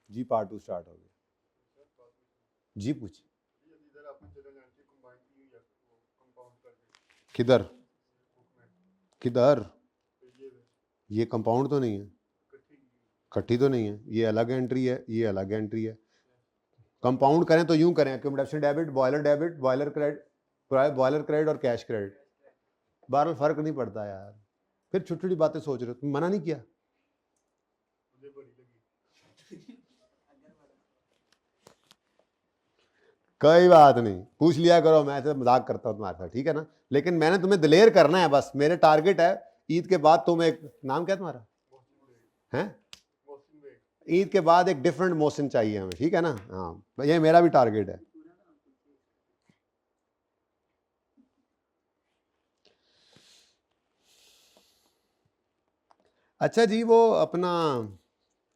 जी part 2 start हो गया। जी पूछिए। किधर किधर? ये कंपाउंड तो नहीं है, इकट्ठी तो नहीं है, ये अलग एंट्री है, ये अलग एंट्री है। कंपाउंड करें तो यूं करें, एक्यूमुलेशन डेबिट, बॉयलर क्रेडिट और कैश क्रेडिट। बहरहाल फर्क नहीं पड़ता यार, फिर छोटी छोटी बातें सोच रहे हो, तुम मना नहीं किया। कोई बात नहीं, पूछ लिया करो, मैं तो मजाक करता हूँ तुम्हारे साथ, ठीक है ना। लेकिन मैंने तुम्हें दिलेर करना है, बस मेरे टारगेट है ईद के बाद तुम एक, नाम क्या तुम्हारा है, ईद के बाद एक डिफरेंट मोशन चाहिए हमें, ठीक है ना। हाँ, ये मेरा भी टारगेट है। अच्छा जी, वो अपना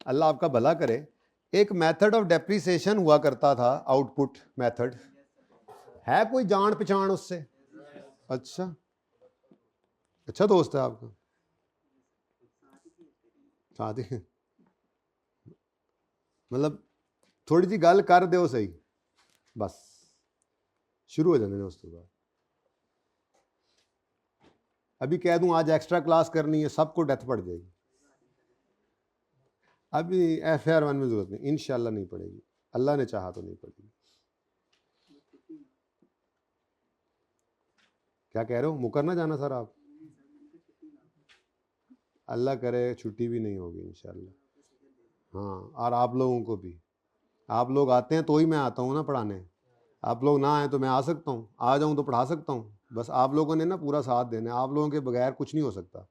अल्लाह आपका भला करे, एक मेथड ऑफ डेप्रिसिएशन हुआ करता था, आउटपुट मेथड, है कोई जान पहचान उससे? अच्छा, अच्छा दोस्त है आपका, शादी मतलब थोड़ी सी गल कर दो सही, बस शुरू हो जाने उसके बाद। अभी कह दूं आज एक्स्ट्रा क्लास करनी है, सबको डेथ पड़ जाएगी। अभी FR1 में जरूरत नहीं, इंशाल्लाह नहीं पड़ेगी, अल्लाह ने चाहा तो नहीं पड़ेगी। क्या कह रहे हो, मुकर ना जाना सर आप? अल्लाह करे छुट्टी भी नहीं होगी इंशाल्लाह। हाँ, और आप लोगों को भी, आप लोग आते हैं तो ही मैं आता हूँ ना पढ़ाने, आप लोग ना आए तो मैं आ सकता हूँ, आ जाऊँ तो पढ़ा सकता हूँ, बस आप लोगों ने ना पूरा साथ देना है, आप लोगों के बगैर कुछ नहीं हो सकता,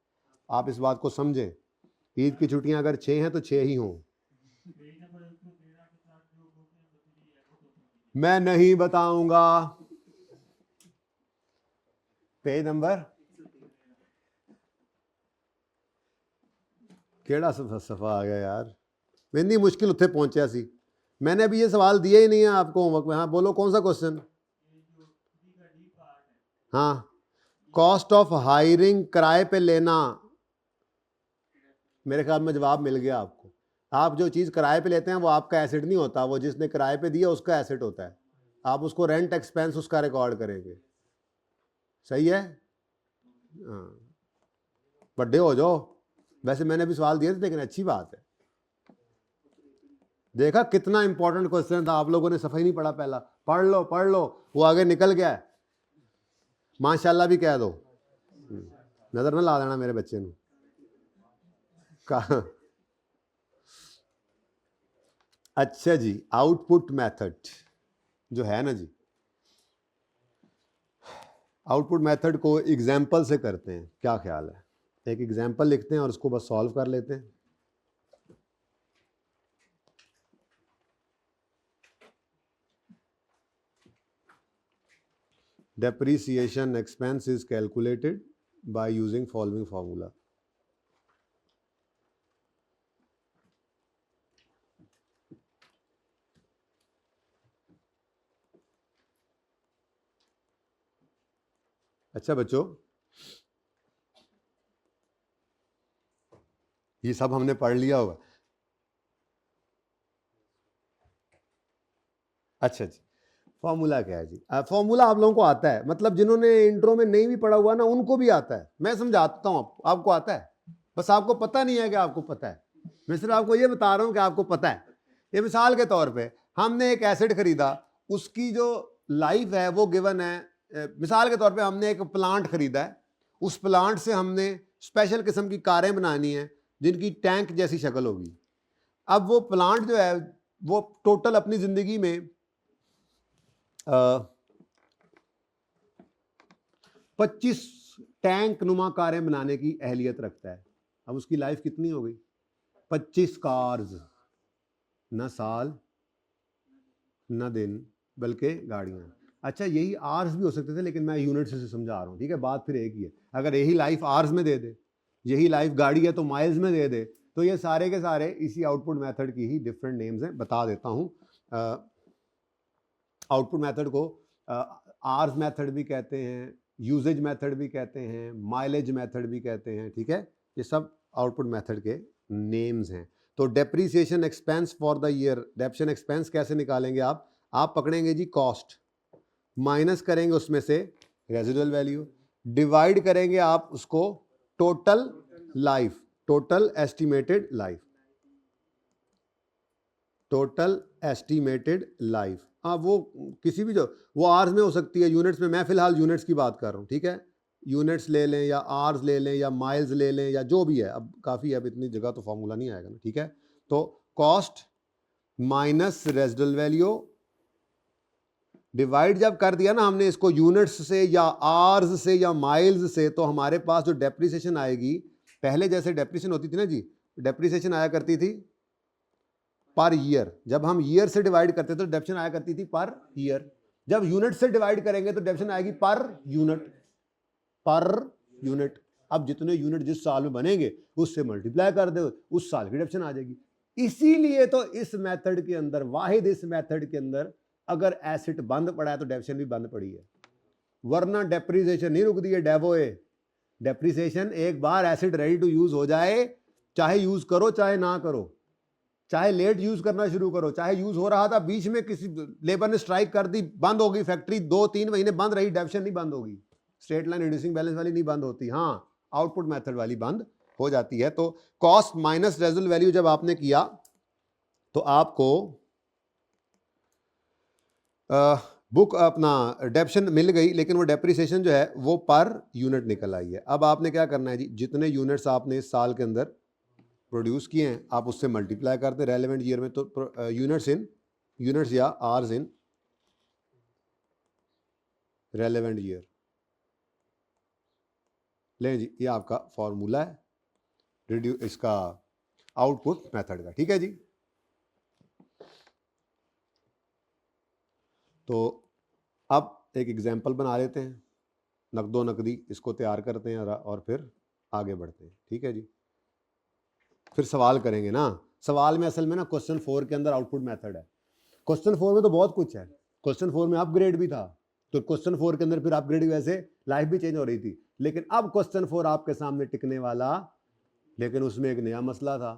आप इस बात को समझें। ईद की छुट्टियां अगर 6 हैं तो 6 ही हों। मैं नहीं बताऊंगा। पेज नंबर केड़ा सफ़ा आ गया यार, इतनी मुश्किल उत्थे पहुंचा सी, मैंने अभी ये सवाल दिया ही नहीं है आपको होमवर्क में। हाँ बोलो, कौन सा क्वेश्चन? हाँ, कॉस्ट ऑफ हायरिंग, किराए पे लेना, मेरे ख्याल में जवाब मिल गया आपको। आप जो चीज़ किराए पे लेते हैं वो आपका एसेट नहीं होता, वो जिसने किराए पे दिया उसका एसेट होता है, आप उसको रेंट एक्सपेंस उसका रिकॉर्ड करेंगे। सही है, हाँ, बड्डे हो जाओ। वैसे मैंने भी सवाल दिए थे लेकिन अच्छी बात है, देखा कितना इंपॉर्टेंट क्वेश्चन था, आप लोगों ने सफाई नहीं पढ़ा, पहला पढ़ लो पढ़ लो, वो आगे निकल गया है। माशाल्लाह भी कह दो, नजर ना ला देना मेरे बच्चे ने कहा। अच्छा जी, आउटपुट मेथड जो है ना जी, आउटपुट मेथड को एग्जाम्पल से करते हैं, क्या ख्याल है? एक एग्जाम्पल लिखते हैं और उसको बस सॉल्व कर लेते हैं। Depreciation expense is calculated by using following formula. अच्छा बच्चों, ये सब हमने पढ़ लिया होगा। अच्छा जी, फॉर्मूला क्या है जी? फॉर्मूला आप लोगों को आता है, मतलब जिन्होंने इंट्रो में नहीं भी पढ़ा हुआ ना उनको भी आता है, मैं समझाता हूँ आपको आता है, बस आपको पता नहीं है कि आपको पता है। मैं सिर्फ आपको ये बता रहा हूँ कि आपको पता है। ये मिसाल के तौर पे हमने एक एसेट खरीदा, उसकी जो लाइफ है वो गिवन है। मिसाल के तौर पे हमने एक प्लांट खरीदा है, उस प्लांट से हमने स्पेशल किस्म की कारें बनानी है जिनकी टैंक जैसी शक्ल होगी। अब वो प्लांट जो है वो टोटल अपनी जिंदगी में 25 टैंक नुमा कारें बनाने की अहलियत रखता है। अब उसकी लाइफ कितनी हो गई? 25 कार्स, न साल न दिन बल्कि गाड़ियां। अच्छा, यही आर्स भी हो सकते थे लेकिन मैं यूनिट से समझा रहा हूँ, ठीक है, बात फिर एक ही है। अगर यही लाइफ आर्स में दे दे, यही लाइफ गाड़ी है तो माइल्स में दे दे, तो ये सारे के सारे इसी आउटपुट मेथड की ही डिफरेंट नेम्स हैं। बता देता हूँ, आउटपुट मेथड को आर्स मेथड भी कहते हैं, यूजेज मेथड भी कहते हैं, माइलेज मेथड भी कहते हैं, ठीक है, ये सब आउटपुट मेथड के नेम्स हैं। तो depreciation expense for the year, depreciation expense कैसे निकालेंगे आप पकड़ेंगे जी कॉस्ट, माइनस करेंगे उसमें से रेजिडुअल वैल्यू, डिवाइड करेंगे आप उसको total life, total estimated life, total estimated life. वो किसी भी जो वो आर्स में हो सकती है, यूनिट्स में, मैं फिलहाल यूनिट्स की बात कर रहा हूँ, ठीक है। यूनिट्स ले लें या आर्स ले लें या माइल्स ले लें या जो भी है, अब काफ़ी है, अब इतनी जगह तो फॉर्मूला नहीं आएगा ना, ठीक है। तो cost minus residual value, divide जब कर दिया ना हमने इसको यूनिट्स से या आर्स से या माइल्स से, तो हमारे पास जो डेप्रिसिएशन आएगी, पहले जैसे डेप्रिसिएशन होती थी ना जी, डेप्रिसिएशन आया करती थी पर ईयर, जब हम ईयर से डिवाइड करते थे तो डेप्रिसिएशन आया करती थी पर ईयर। जब यूनिट से डिवाइड करेंगे तो डेप्रिसिएशन आएगी पर यूनिट, पर यूनिट। अब जितने यूनिट जिस साल में बनेंगे उससे मल्टीप्लाई कर दो, उस साल की डेप्रिसिएशन आ जाएगी। इसीलिए तो इस मेथड के अंदर, वाहिद इस मेथड के अंदर, अगर एसेट बंद पड़ा है तो डेप्रिसिएशन भी बंद पड़ी है, वरना डेप्रिसिएशन नहीं रुकती है। डेवोए डेप्रिसिएशन एक बार एसेट रेडी टू यूज हो जाए, चाहे यूज करो चाहे ना करो, चाहे लेट यूज करना शुरू करो, चाहे यूज हो रहा था बीच में किसी लेबर ने स्ट्राइक कर दी, बंद हो गई फैक्ट्री, 2-3 महीने बंद रही, डेप्रिसिएशन नहीं बंद होगी। स्ट्रेट लाइन रिड्यूसिंग बैलेंस वाली नहीं बंद होती, हाँ आउटपुट मेथड वाली बंद हो जाती है। तो कॉस्ट माइनस रेजिडुअल वैल्यू जब आपने किया तो आपको बुक अपना डेप्रिसिएशन मिल गई, लेकिन वो डेप्रिसिएशन जो है वो पर यूनिट निकल आई है। अब आपने क्या करना है जी, जितने यूनिट्स आपने इस साल के अंदर प्रोड्यूस किए हैं आप उससे मल्टीप्लाई करते रेलेवेंट ईयर में, तो यूनिट्स या आर्स इन रेलेवेंट ईयर। लें जी, ये आपका फॉर्मूला है इसका आउटपुट मेथड का, ठीक है जी। तो अब एक एग्जांपल बना लेते हैं, नकदो नकदी, इसको तैयार करते हैं और फिर आगे बढ़ते हैं, ठीक है जी। फिर सवाल करेंगे ना, सवाल में असल में ना क्वेश्चन 4 के अंदर आउटपुट मेथड है। क्वेश्चन 4 में तो बहुत कुछ है, क्वेश्चन 4 में अपग्रेड भी था, तो क्वेश्चन 4 के अंदर फिर अपग्रेड की वजह से लाइफ भी चेंज हो रही थी, लेकिन अब क्वेश्चन 4 आपके सामने टिकने वाला, लेकिन उसमें एक नया मसला था।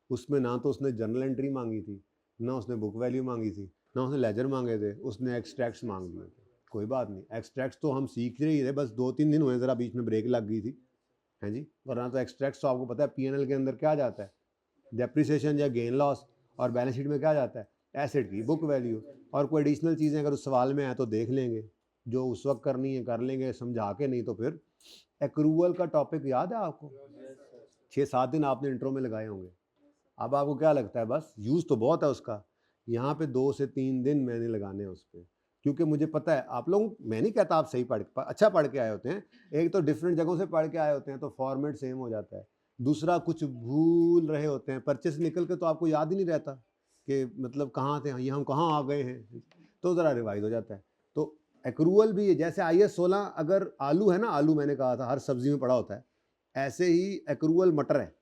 उसमें ना तो उसने जर्नल एंट्री मांगी थी, ना उसने बुक वैल्यू मांगी थी, ना उसने लेजर मांगे थे, उसने एक्सट्रैक्ट्स मांग दिए थे। कोई बात नहीं, एक्सट्रैक्ट्स तो हम सीख रहे थे, बस 2-3 दिन हुए, ज़रा बीच में ब्रेक लग गई थी, हैं जी। वरना तो एक्सट्रैक्ट्स तो आपको पता है पीएनएल के अंदर क्या जाता है, डेप्रिसिएशन या गेन लॉस, और बैलेंस शीट में क्या जाता है, एसेट की बुक वैल्यू। और कोई एडिशनल चीज़ें अगर उस सवाल में आए तो देख लेंगे, जो उस वक्त करनी है कर लेंगे समझा के, नहीं तो फिर एक्रूअल का टॉपिक याद है आपको, 6-7 दिन आपने इंट्रो में लगाए होंगे। अब आपको क्या लगता है, बस यूज़ तो बहुत है उसका, यहाँ पे 2 से 3 दिन मैंने लगाने हैं उस पर, क्योंकि मुझे पता है आप लोग, मैं नहीं कहता आप सही अच्छा पढ़ के आए होते हैं, एक तो डिफरेंट जगहों से पढ़ के आए होते हैं तो फॉर्मेट सेम हो जाता है, दूसरा कुछ भूल रहे होते हैं, पर्चे से निकल के तो आपको याद ही नहीं रहता कि मतलब कहाँ थे, ये हम कहाँ आ गए हैं, तो ज़रा रिवाइज हो जाता है। तो एक्रूअल भी है, जैसे IAS 16 अगर आलू है ना, आलू मैंने कहा था हर सब्जी में पड़ा होता है, ऐसे ही एक्रूअल मटर है,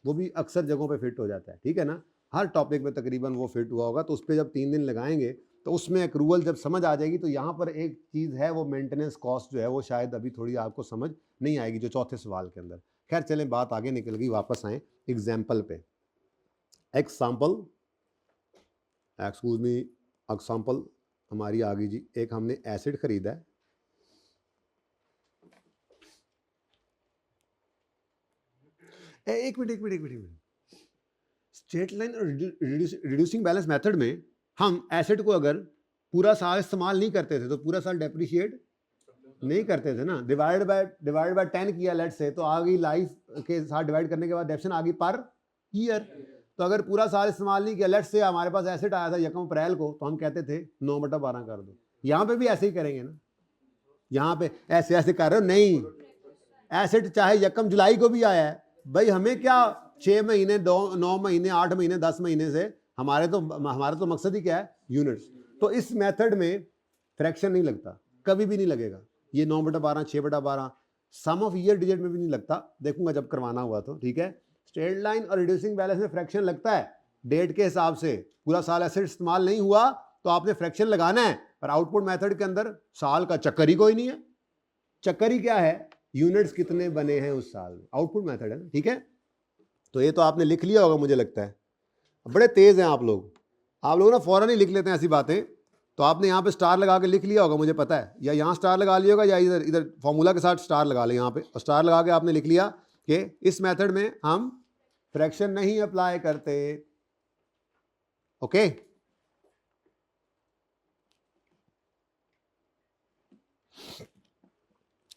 वो भी अक्सर जगहों पे फिट हो जाता है, ठीक है ना, हर टॉपिक में तकरीबन वो फिट हुआ होगा। तो उस पर जब 3 दिन लगाएंगे तो उसमें एक्रूअल जब समझ आ जाएगी, तो यहाँ पर एक चीज़ है, वो मेंटेनेंस कॉस्ट जो है वो शायद अभी थोड़ी आपको समझ नहीं आएगी, जो चौथे सवाल के अंदर। खैर चलें, बात आगे निकल गई, वापस आए एग्जाम्पल पे। एग्जाम्पल हमारी आ गई जी, एक हमने एसिड खरीदा है, एक मिनट, स्ट्रेट लाइन और रिड्यूसिंग बैलेंस मेथड में हम एसेट को अगर पूरा साल इस्तेमाल नहीं करते थे तो पूरा साल डेप्रिशिएट नहीं करते थे ना, डिवाइड बाय 10 किया लेट से, तो आ गई लाइफ के साथ डिवाइड करने के बाद डेप्रिसिएशन आ गई पर ईयर। तो अगर पूरा साल इस्तेमाल नहीं किया, लेट से हमारे पास एसेट आया था 1 अप्रैल को, तो हम कहते थे 9/12 कर दो। यहाँ पे भी ऐसे ही करेंगे ना, यहाँ पे ऐसे कर रहे हो, नहीं, एसेट चाहे 1 जुलाई को भी आया है, भाई हमें क्या 6 महीने 9 महीने 8 महीने 10 महीने से, हमारा तो मकसद ही क्या है, यूनिट्स। तो इस मेथड में फ्रैक्शन नहीं लगता, कभी भी नहीं लगेगा, ये 9/12 6/12 सम ऑफ ईयर डिजिट में भी नहीं लगता, देखूंगा जब करवाना हुआ तो, ठीक है। स्ट्रेट लाइन और रिड्यूसिंग बैलेंस में फ्रैक्शन लगता है डेट के हिसाब से, पूरा साल एसेट इस्तेमाल नहीं हुआ तो आपने फ्रैक्शन लगाना है, पर आउटपुट मेथड के अंदर साल का चक्कर ही कोई नहीं है। चक्कर ही क्या है, यूनिट्स कितने बने हैं उस साल में, आउटपुट मेथड है ना, ठीक है। तो ये तो आपने लिख लिया होगा मुझे लगता है, बड़े तेज़ हैं आप लोग ना फ़ौरन ही लिख लेते हैं ऐसी बातें। तो आपने यहाँ पे स्टार लगा के लिख लिया होगा मुझे पता है, या यहाँ स्टार लगा लिया होगा या इधर इधर फॉर्मूला के साथ स्टार लगा लें यहाँ पे, और स्टार लगा के आपने लिख लिया कि इस मेथड में हम फ्रैक्शन नहीं अप्लाई करते। ओके,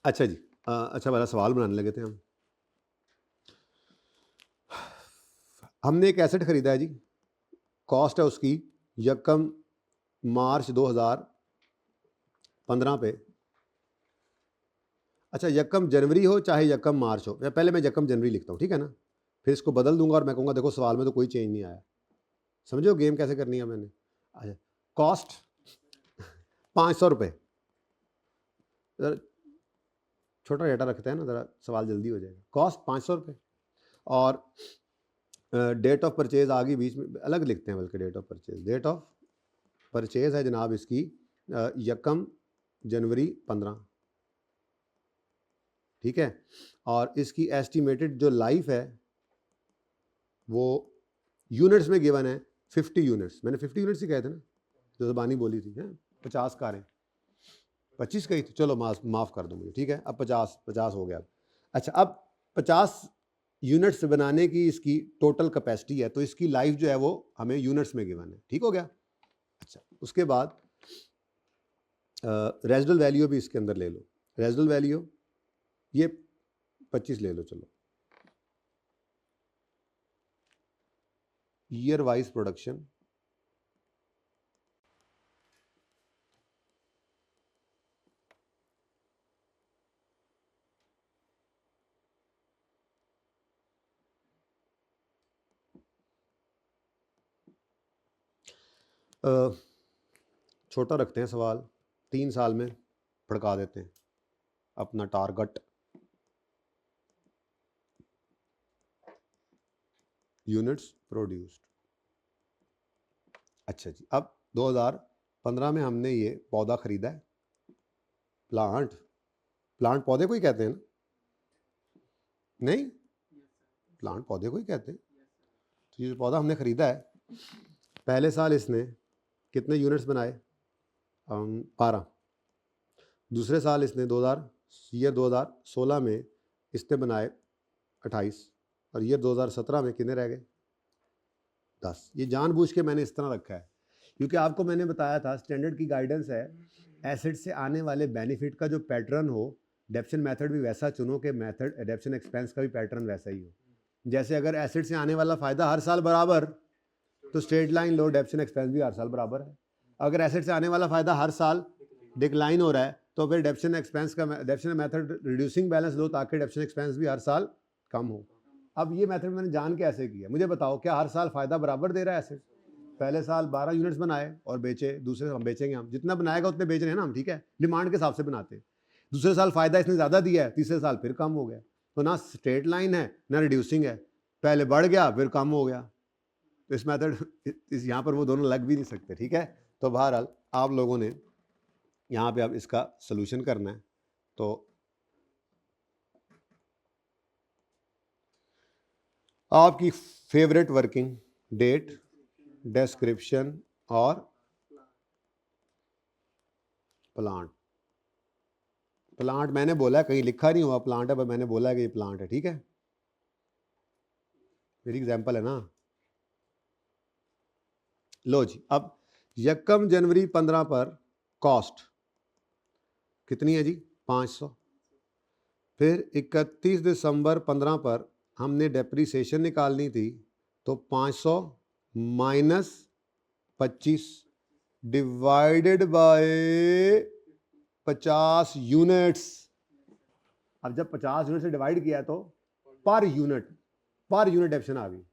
अच्छा जी, अच्छा वाला सवाल बनाने लगे थे हम। हमने एक एसेट खरीदा है जी, कॉस्ट है उसकी यकम मार्च 2015 पे। अच्छा, यकम जनवरी हो चाहे यकम मार्च हो, या पहले मैं यकम जनवरी लिखता हूँ, ठीक है ना, फिर इसको बदल दूंगा और मैं कहूँगा देखो सवाल में तो कोई चेंज नहीं आया। समझो गेम कैसे करनी है मैंने। अच्छा, कॉस्ट 500 रुपये, ज़रा छोटा डेटा रखते हैं ना, ज़रा सवाल जल्दी हो जाएगा। कॉस्ट 500 रुपये और डेट ऑफ परचेज आ गई बीच में, अलग लिखते हैं बल्कि date of purchase. Date of purchase है जनाब इसकी यकम जनवरी 15, ठीक है, और इसकी एस्टिमेटेड जो लाइफ है वो यूनिट्स में गिवन है 50 यूनिट्स। मैंने 50 यूनिट्स ही कहे थे ना, जो ज़बानी बोली थी, हैं 50 कारें, 25 कही थी, चलो माफ़ कर दो मुझे, ठीक है, अब 50 हो गया। अच्छा, अब 50 यूनिट्स बनाने की इसकी टोटल कैपेसिटी है, तो इसकी लाइफ जो है वो हमें यूनिट्स में गिवन है, ठीक हो गया। अच्छा, उसके बाद रेजिडुअल वैल्यू भी इसके अंदर ले लो। रेजिडुअल वैल्यू ये 25 ले लो, चलो। ईयर वाइज प्रोडक्शन, छोटा रखते हैं सवाल, 3 साल में भड़का देते हैं अपना टारगेट। Units produced. अच्छा जी, अब 2015 में हमने ये पौधा खरीदा है, प्लांट पौधे को ही कहते हैं ना, नहीं, प्लांट पौधे को ही कहते हैं। तो ये जो पौधा हमने खरीदा है, पहले साल इसने कितने यूनिट्स बनाए? 12। दूसरे साल इसने 2016 में इसने बनाए 28, और ईयर 2017 में कितने रह गए? 10। ये जानबूझ के मैंने इस तरह रखा है क्योंकि आपको मैंने बताया था स्टैंडर्ड की गाइडेंस है, एसेट से आने वाले बेनिफिट का जो पैटर्न हो, एडेप्शन मेथड भी वैसा चुनो कि मेथड एडेप्शन एक्सपेंस का भी पैटर्न वैसा ही हो। जैसे अगर एसेट से आने वाला फ़ायदा हर साल बराबर, तो स्ट्रेट लाइन लो, एडेप्शन एक्सपेंस भी हर साल बराबर है। अगर एसेट से आने वाला फ़ायदा हर साल डिक्लाइन हो रहा है, तो फिर एडेप्शन एक्सपेंस का एडेप्शन मेथड रिड्यूसिंग बैलेंस लो ताकि एडेप्शन एक्सपेंस भी हर साल कम हो। अब ये मेथड मैंने जान के ऐसे किया, मुझे बताओ क्या हर साल फ़ायदा बराबर दे रहा है एसेट? पहले साल 12 यूनिट्स बनाए और बेचे, दूसरे हम बेचेंगे, हम जितना बनाएगा उतने बेच रहे हैं ना हम, ठीक है, डिमांड के हिसाब से बनाते हैं। दूसरे साल फ़ायदा इसने ज़्यादा दिया है, तीसरे साल फिर कम हो गया, तो ना स्ट्रेट लाइन है ना रिड्यूसिंग है, पहले बढ़ गया फिर कम हो गया। तो इस मेथड इस यहाँ पर वो दोनों लग भी नहीं सकते, ठीक है। तो बहरहाल आप लोगों ने यहाँ पे अब इसका सलूशन करना है। तो आपकी फेवरेट वर्किंग डेट, डिस्क्रिप्शन और प्लांट मैंने बोला है, कहीं लिखा नहीं हुआ प्लांट है, पर मैंने बोला है कि ये प्लांट है, ठीक है, मेरी एग्जांपल है ना। लो जी, अब यकम जनवरी 15 पर कॉस्ट कितनी है जी? 500। फिर 31 दिसंबर 15 पर हमने डेप्रीसिएशन निकालनी थी, तो 500 माइनस 25 डिवाइडेड बाय 50 यूनिट्स। अब जब 50 यूनिट से डिवाइड किया तो पर यूनिट ऑप्शन आ गई।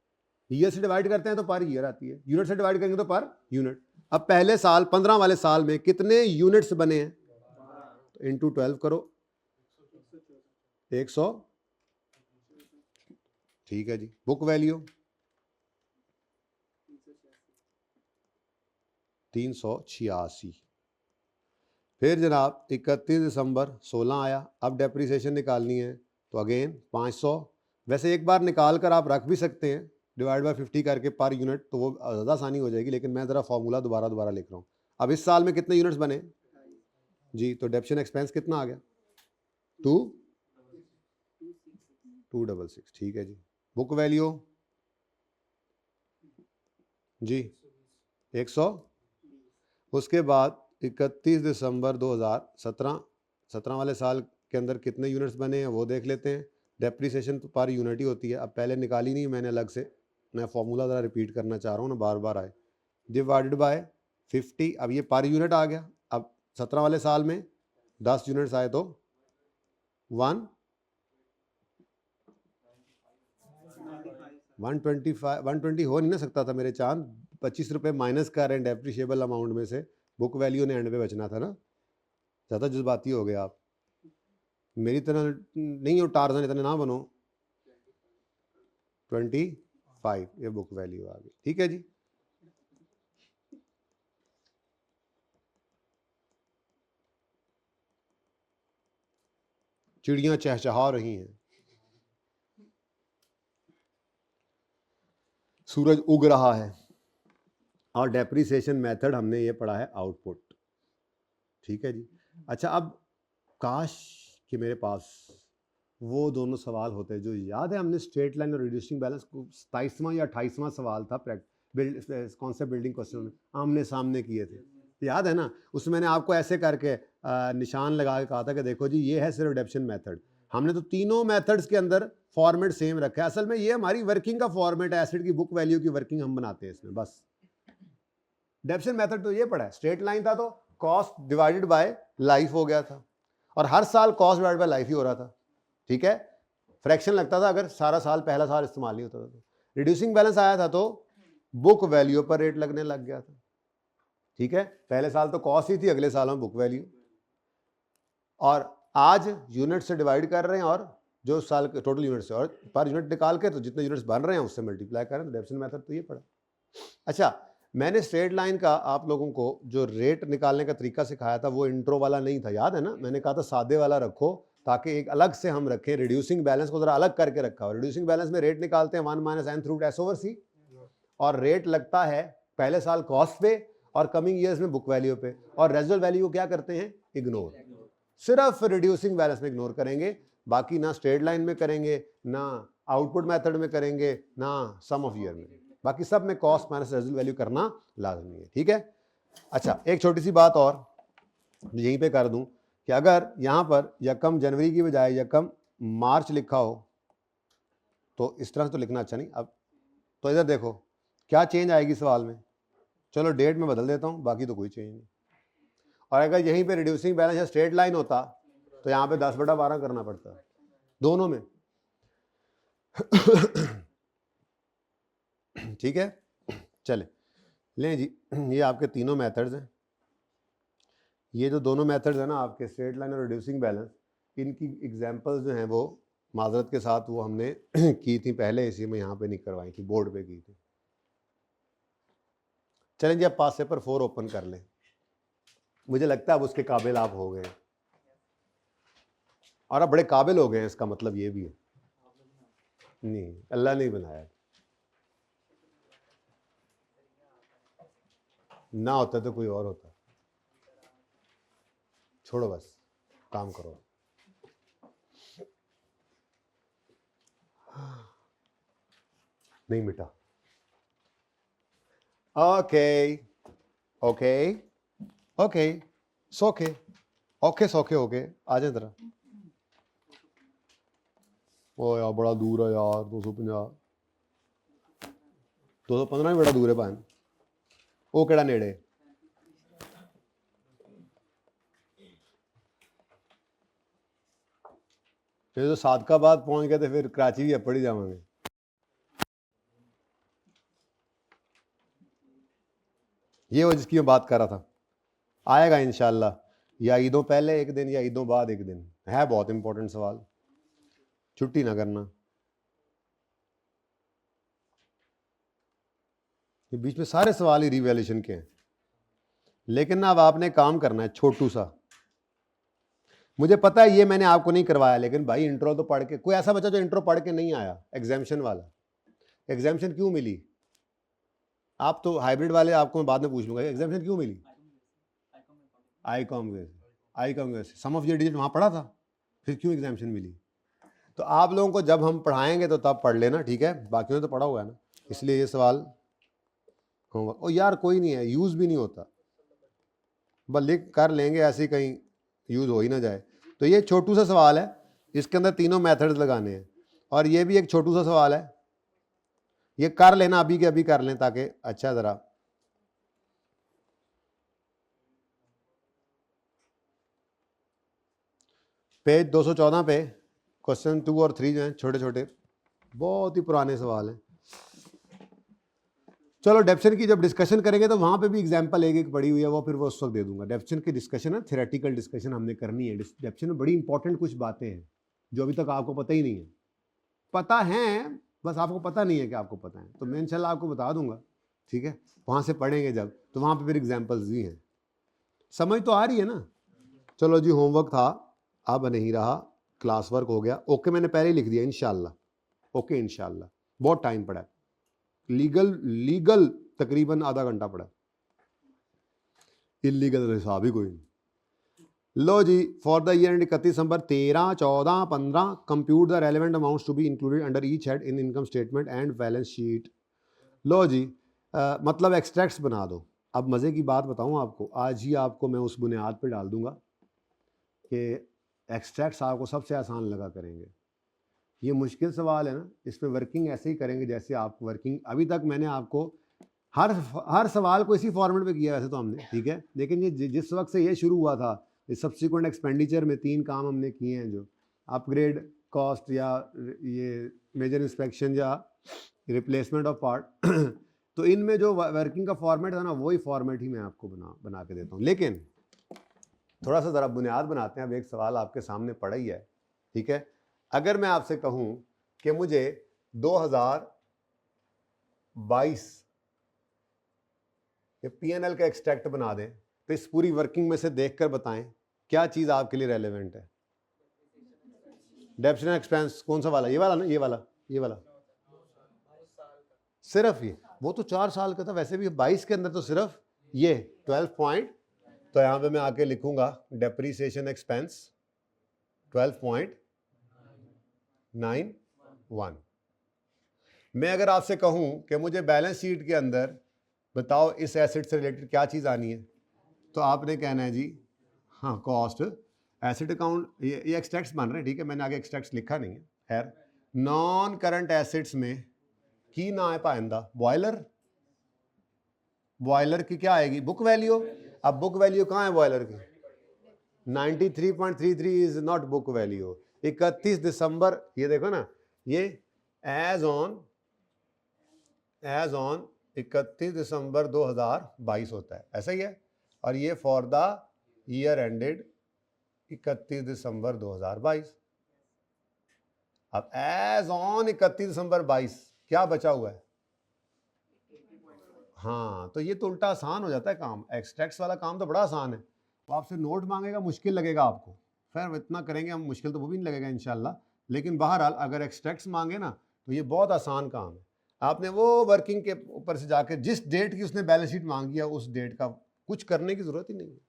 ईयर से डिवाइड करते हैं तो पर ईयर आती है, यूनिट से डिवाइड करेंगे तो पर यूनिट। अब पहले साल 15 वाले साल में कितने यूनिट्स बने हैं? तो इंटू 12 करो, 100, ठीक है जी। Book value 386। फिर जनाब 31 दिसंबर 16 आया, अब डेप्रीसिएशन निकालनी है, तो अगेन 500 वैसे एक बार निकाल कर आप रख भी सकते हैं डिवाइड बाय 50 करके पर यूनिट, तो वो ज़्यादा आसानी हो जाएगी, लेकिन मैं ज़रा फॉर्मूला दोबारा लिख रहा हूँ। अब इस साल में कितने यूनिट्स बने जी? तो डेप्शन एक्सपेंस कितना आ गया? 266, ठीक है जी। बुक वैल्यू जी 100, उसके बाद 31 दिसंबर 2017 वाले साल के अंदर कितने यूनिट्स बने हैं वो देख लेते हैं। डेप्रिसिएशन तो पर यूनिट ही होती है, अब पहले निकाली नहीं मैंने अलग से, मैं फॉर्मूला ज़रा रिपीट करना चाह रहा हूँ ना, बार बार आए। डिवाइडेड बाय 50, अब ये पर यूनिट आ गया। अब 17 वाले साल में 10 यूनिट्स आए तो 120 हो नहीं ना सकता था मेरे चांद, 25 रुपये माइनस कर रहे हैं डेप्रिशिएबल अमाउंट में से, बुक वैल्यू ने एंड पे बचना था ना। ज़्यादा जज्बाती हो गए आप, मेरी तरह नहीं हो टार्जन, इतने ना बनो। 25 ये बुक वैल्यू आ गई, ठीक है जी। चिड़ियां चहचहा रही हैं, सूरज उग रहा है, और डेप्रिसिएशन मेथड हमने ये पढ़ा है आउटपुट, ठीक है जी। अच्छा, अब काश कि मेरे पास वो दोनों सवाल होते जो याद है हमने स्ट्रेट लाइन और रिड्यूसिंग बैलेंस को 27वां या 28वां सवाल था कॉन्सेप्ट बिल्डिंग क्वेश्चन में आमने सामने किए थे, याद है ना? उसमें मैंने आपको ऐसे करके निशान लगा के कहा था कि देखो जी ये है सिर्फ डेप्शन मेथड। हमने तो तीनों मेथड्स के अंदर फॉर्मेट सेम रखा है, असल में ये हमारी वर्किंग का फॉर्मेट है, एसिड की बुक वैल्यू की वर्किंग हम बनाते हैं इसमें बस। डेप्शन मेथड तो ये पढ़ा है, स्ट्रेट लाइन था तो कॉस्ट डिवाइडेड बाय लाइफ हो गया था, और हर साल कॉस्ट डिवाइडेड बाय लाइफ ही हो रहा था, ठीक है। फ्रैक्शन लगता था अगर सारा साल पहला साल इस्तेमाल नहीं होता था। तो रिड्यूसिंग बैलेंस आया था तो बुक वैल्यू पर रेट लगने लग गया था, ठीक है। पहले साल तो कॉस्ट ही थी, अगले साल में बुक वैल्यू, और आज यूनिट से डिवाइड कर रहे हैं और जो साल के टोटल यूनिट से, और पर यूनिट निकाल के तो जितने यूनिट्स बन रहे हैं उससे मल्टीप्लाई कर रहे हैं, तो डेप्शन मेथड तो ये पड़ा। अच्छा, मैंने स्ट्रेट लाइन का आप लोगों को जो रेट निकालने का तरीका सिखाया था वो इंट्रो वाला नहीं था, याद है ना? मैंने कहा था सादे वाला रखो, ताकि एक अलग से हम रखें, रिड्यूसिंग बैलेंस को जरा अलग करके रखा हो। रिड्यूसिंग बैलेंस में रेट निकालते हैं 1 - n थ्रू S/C, और रेट लगता है पहले साल कॉस्ट पे और कमिंग ईयर्स में बुक वैल्यू पे, और रेजिडुअल वैल्यू को क्या करते हैं? इग्नोर। सिर्फ रिड्यूसिंग बैलेंस में इग्नोर करेंगे, बाकी ना स्ट्रेट लाइन में करेंगे, ना आउटपुट मेथड में करेंगे, ना सम ऑफ ईयर में, बाकी सब में कॉस्ट माइनस रेजिडुअल वैल्यू करना लाजमी है, ठीक है। अच्छा, एक छोटी सी बात और यहीं पे कर दूं कि अगर यहां पर 1 जनवरी की बजाय 1 मार्च लिखा हो तो इस तरह से तो लिखना अच्छा नहीं। अब तो इधर देखो क्या चेंज आएगी सवाल में, चलो डेट में बदल देता हूं, बाकी तो कोई चेंज नहीं। और अगर यहीं पे रिड्यूसिंग बैलेंस या स्ट्रेट लाइन होता तो यहाँ पे 10/12 करना पड़ता दोनों में, ठीक है। चले लें जी, ये आपके तीनों मेथड्स हैं, ये जो दोनों मेथड्स हैं ना आपके स्ट्रेट लाइन और रिड्यूसिंग बैलेंस, इनकी एग्जांपल्स जो हैं वो माजरत के साथ वो हमने की थी पहले, इसी में यहाँ पे नहीं करवाई थी, बोर्ड पे की थी। चलें जी, अब पास पेपर 4 ओपन कर लें, मुझे लगता है अब उसके काबिल आप हो गए, और अब बड़े काबिल हो गए हैं, इसका मतलब ये भी है। नहीं, अल्लाह नहीं बनाया, ना होता तो कोई और होता। छोड़ो बस, काम करो। नहीं मिटा। ओके ओके ओके, सोके ओके सोके ओके, आ जाए जरा। ओ यार बड़ा दूर है यार, 250 215 भी बड़ा दूर है भाई, वो केड़ा नेड़े। फिर तो सादकाबाद पहुंच गए तो फिर कराची भी पड़ ही जावांगे। ये वो जिसकी मैं बात कर रहा था, आएगा इंशाल्लाह, या ईदों पहले एक दिन या ईदों बाद एक दिन, है बहुत इंपॉर्टेंट सवाल, छुट्टी ना करना। ये बीच में सारे सवाल ही रिवैल्यूएशन के हैं, लेकिन ना अब आपने काम करना है छोटू सा, मुझे पता है ये मैंने आपको नहीं करवाया, लेकिन भाई इंट्रो तो पढ़ के, कोई ऐसा बच्चा जो इंट्रो पढ़ के नहीं आया एग्जामिशन वाला, एग्जामिशन क्यों मिली? आप तो हाइब्रिड वाले, आपको मैं बाद में पूछ लूंगा, एग्जामिशन क्यों मिली? आई कांग्रेस सम ऑफ ये डिजिट वहाँ पढ़ा था, फिर क्यों एग्जामिशन मिली? तो आप लोगों को जब हम पढ़ाएंगे तो तब पढ़ लेना, ठीक है? बाकियों ने तो पढ़ा हुआ है ना, इसलिए ये सवाल होगा। ओ यार कोई नहीं है, यूज़ भी नहीं होता, बस लिख कर लेंगे, ऐसे कहीं यूज़ हो ही ना जाए। तो ये छोटू सा सवाल है, इसके अंदर तीनों मेथड्स लगाने हैं, और ये भी एक छोटू सा सवाल है, ये कर लेना, अभी के अभी कर लें ताकि अच्छा ज़रा। पेज 214 पे क्वेश्चन 2 और 3 जो हैं छोटे छोटे, बहुत ही पुराने सवाल हैं। चलो डेफिनेशन की जब डिस्कशन करेंगे तो वहाँ पे भी एग्जांपल एक पड़ी हुई है, वो फिर वो उस वक्त दे दूंगा। डेफिनेशन की डिस्कशन है, थ्योरेटिकल डिस्कशन हमने करनी है। डेफिनेशन में बड़ी इंपॉर्टेंट कुछ बातें हैं जो अभी तक आपको पता ही नहीं है, पता है बस आपको पता नहीं है कि आपको पता है, तो मैं इंशाल्लाह आपको बता दूंगा, ठीक है? वहाँ से पढ़ेंगे जब, तो वहाँ पे फिर एग्जाम्पल्स भी हैं। समझ तो आ रही है ना? चलो जी, होमवर्क था, अब नहीं रहा, क्लास वर्क हो गया। ओके मैंने पहले ही लिख दिया इंशाल्लाह, ओके इंशाल्लाह। बहुत टाइम पड़ा है, लीगल तकरीबन आधा घंटा पड़ा, इलीगल हिसाब ही कोई नहीं। लो जी, for the year end 31 December 13, 14, 15 compute the relevant amounts to be included under each head in income statement and balance sheet. लो जी, मतलब एक्सट्रैक्ट्स बना दो। अब मज़े की बात बताऊं आपको, आज ही आपको मैं उस बुनियाद पे डाल दूंगा कि एक्सट्रैक्ट्स आपको सबसे आसान लगा करेंगे। ये मुश्किल सवाल है ना, इसमें वर्किंग ऐसे ही करेंगे जैसे आप वर्किंग अभी तक मैंने आपको हर सवाल को इसी फॉर्मेट में किया वैसे तो हमने, ठीक है? लेकिन ये जिस वक्त से ये शुरू हुआ था, इस सब्सिक्वेंट एक्सपेंडिचर में 3 काम हमने किए हैं, जो अपग्रेड कॉस्ट या ये मेजर इंस्पेक्शन या रिप्लेसमेंट ऑफ पार्ट तो इनमें जो वर्किंग का फॉर्मेट था ना, वही फॉर्मेट ही मैं आपको बना के देता हूँ। लेकिन थोड़ा सा ज़रा बुनियाद बनाते हैं। अब एक सवाल आपके सामने पड़ा ही है, ठीक है? अगर मैं आपसे कहूँ कि मुझे 2022 P&L का एक्सट्रैक्ट बना दें, तो इस पूरी वर्किंग में से देखकर बताएं क्या चीज़ आपके लिए रेलेवेंट है। डेप्रेशन एक्सपेंस कौन सा वाला? ये वाला ना, ये वाला सिर्फ ये, वो तो 4 साल का था वैसे भी। 22 के अंदर तो सिर्फ ये 12 पॉइंट, तो यहाँ पे मैं आके लिखूंगा डेप्रीसिएशन एक्सपेंस 12.91। मैं अगर आपसे कहूं कि मुझे बैलेंस शीट के अंदर बताओ इस एसेट से रिलेटेड क्या चीज़ आनी है, तो आपने कहना है जी हाँ कॉस्ट, एसेट अकाउंट, ये एक्सट्रैक्ट्स बन रहे हैं, ठीक है? मैंने आगे एक्सट्रैक्ट्स लिखा नहीं है। खैर, नॉन करंट एसेट्स में की ना है पाइंदा बॉयलर की क्या आएगी? Book value. अब बुक वैल्यू कहाँ है बॉयलर की? 93.33 इज नॉट बुक वैल्यू। 31 दिसंबर, ये देखो ना, ये एज ऑन 31 दिसंबर 2022 होता है, ऐसा ही है। और ये फॉर द ईयर एंडेड 31 दिसंबर 2022। अब एज ऑन 31 दिसंबर 22 क्या बचा हुआ है? हाँ, तो ये तो उल्टा आसान हो जाता है काम। एक्सट्रैक्ट्स वाला काम तो बड़ा आसान है, वो आपसे नोट मांगेगा, मुश्किल लगेगा आपको। फिर इतना करेंगे हम, मुश्किल तो वो भी नहीं लगेगा इंशाल्लाह। लेकिन बहरहाल अगर एक्सट्रैक्ट्स मांगे ना, तो ये बहुत आसान काम है। आपने वो वर्किंग के ऊपर से जाकर जिस डेट की उसने बैलेंस शीट मांगी है, उस डेट का कुछ करने की जरूरत ही नहीं है,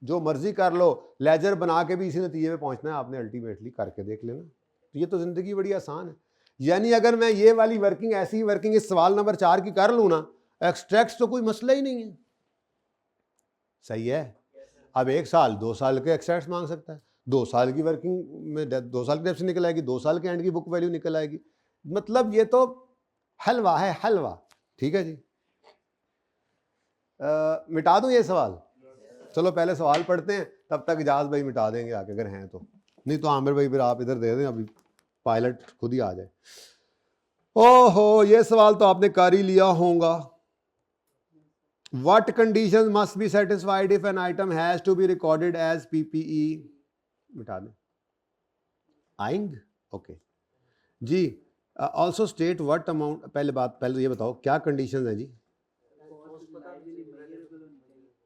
जो मर्जी कर लो। लेजर बना के भी इसी नतीजे में पहुंचना है आपने, अल्टीमेटली करके देख लेना। तो ये तो जिंदगी बड़ी आसान है। यानी अगर मैं ये वाली वर्किंग, ऐसी वर्किंग इस सवाल नंबर 4 की कर लूँ ना, एक्सट्रैक्ट्स तो कोई मसला ही नहीं है। सही है? अब 1 साल 2 साल के एक्सट्रैक्ट्स मांग सकता है, 2 साल की वर्किंग में 2 साल की डेप्रेशन निकल आएगी, 2 साल के एंड की बुक वैल्यू निकल आएगी। मतलब ये तो हलवा है, हलवा। ठीक है जी, मिटा दूं ये सवाल? चलो पहले सवाल पढ़ते हैं, तब तक इजाज भाई मिटा देंगे आके अगर हैं तो, नहीं तो आमिर भाई फिर आप इधर दे दें, अभी पायलट खुद ही आ जाए। ओहो, ये सवाल तो आपने कर ही लिया होगा। What conditions must be satisfied if an item has to be recorded as PPE? मिटा दें, आएंगे, ओके जी। ऑल्सो स्टेट व्हाट अमाउंट, पहले ये बताओ क्या कंडीशंस हैं जी?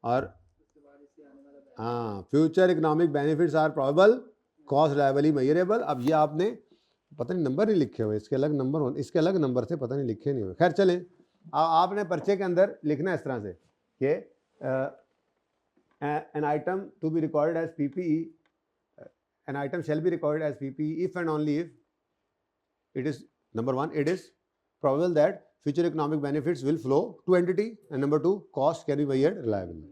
और हाँ, future economic benefits are probable, cost reliably measurable. अब ये आपने पता नहीं नंबर नहीं लिखे हुए, इसके अलग नंबर, इसके अलग नंबर थे, पता नहीं लिखे नहीं हुए। खैर चलें, आपने पर्चे के अंदर लिखना है इस तरह से कि an item to be recorded as PPE, an item shall be recorded as PPE if and only if it is, number one, it is probable that future economic benefits will flow to entity, and number two, cost can be measured reliably.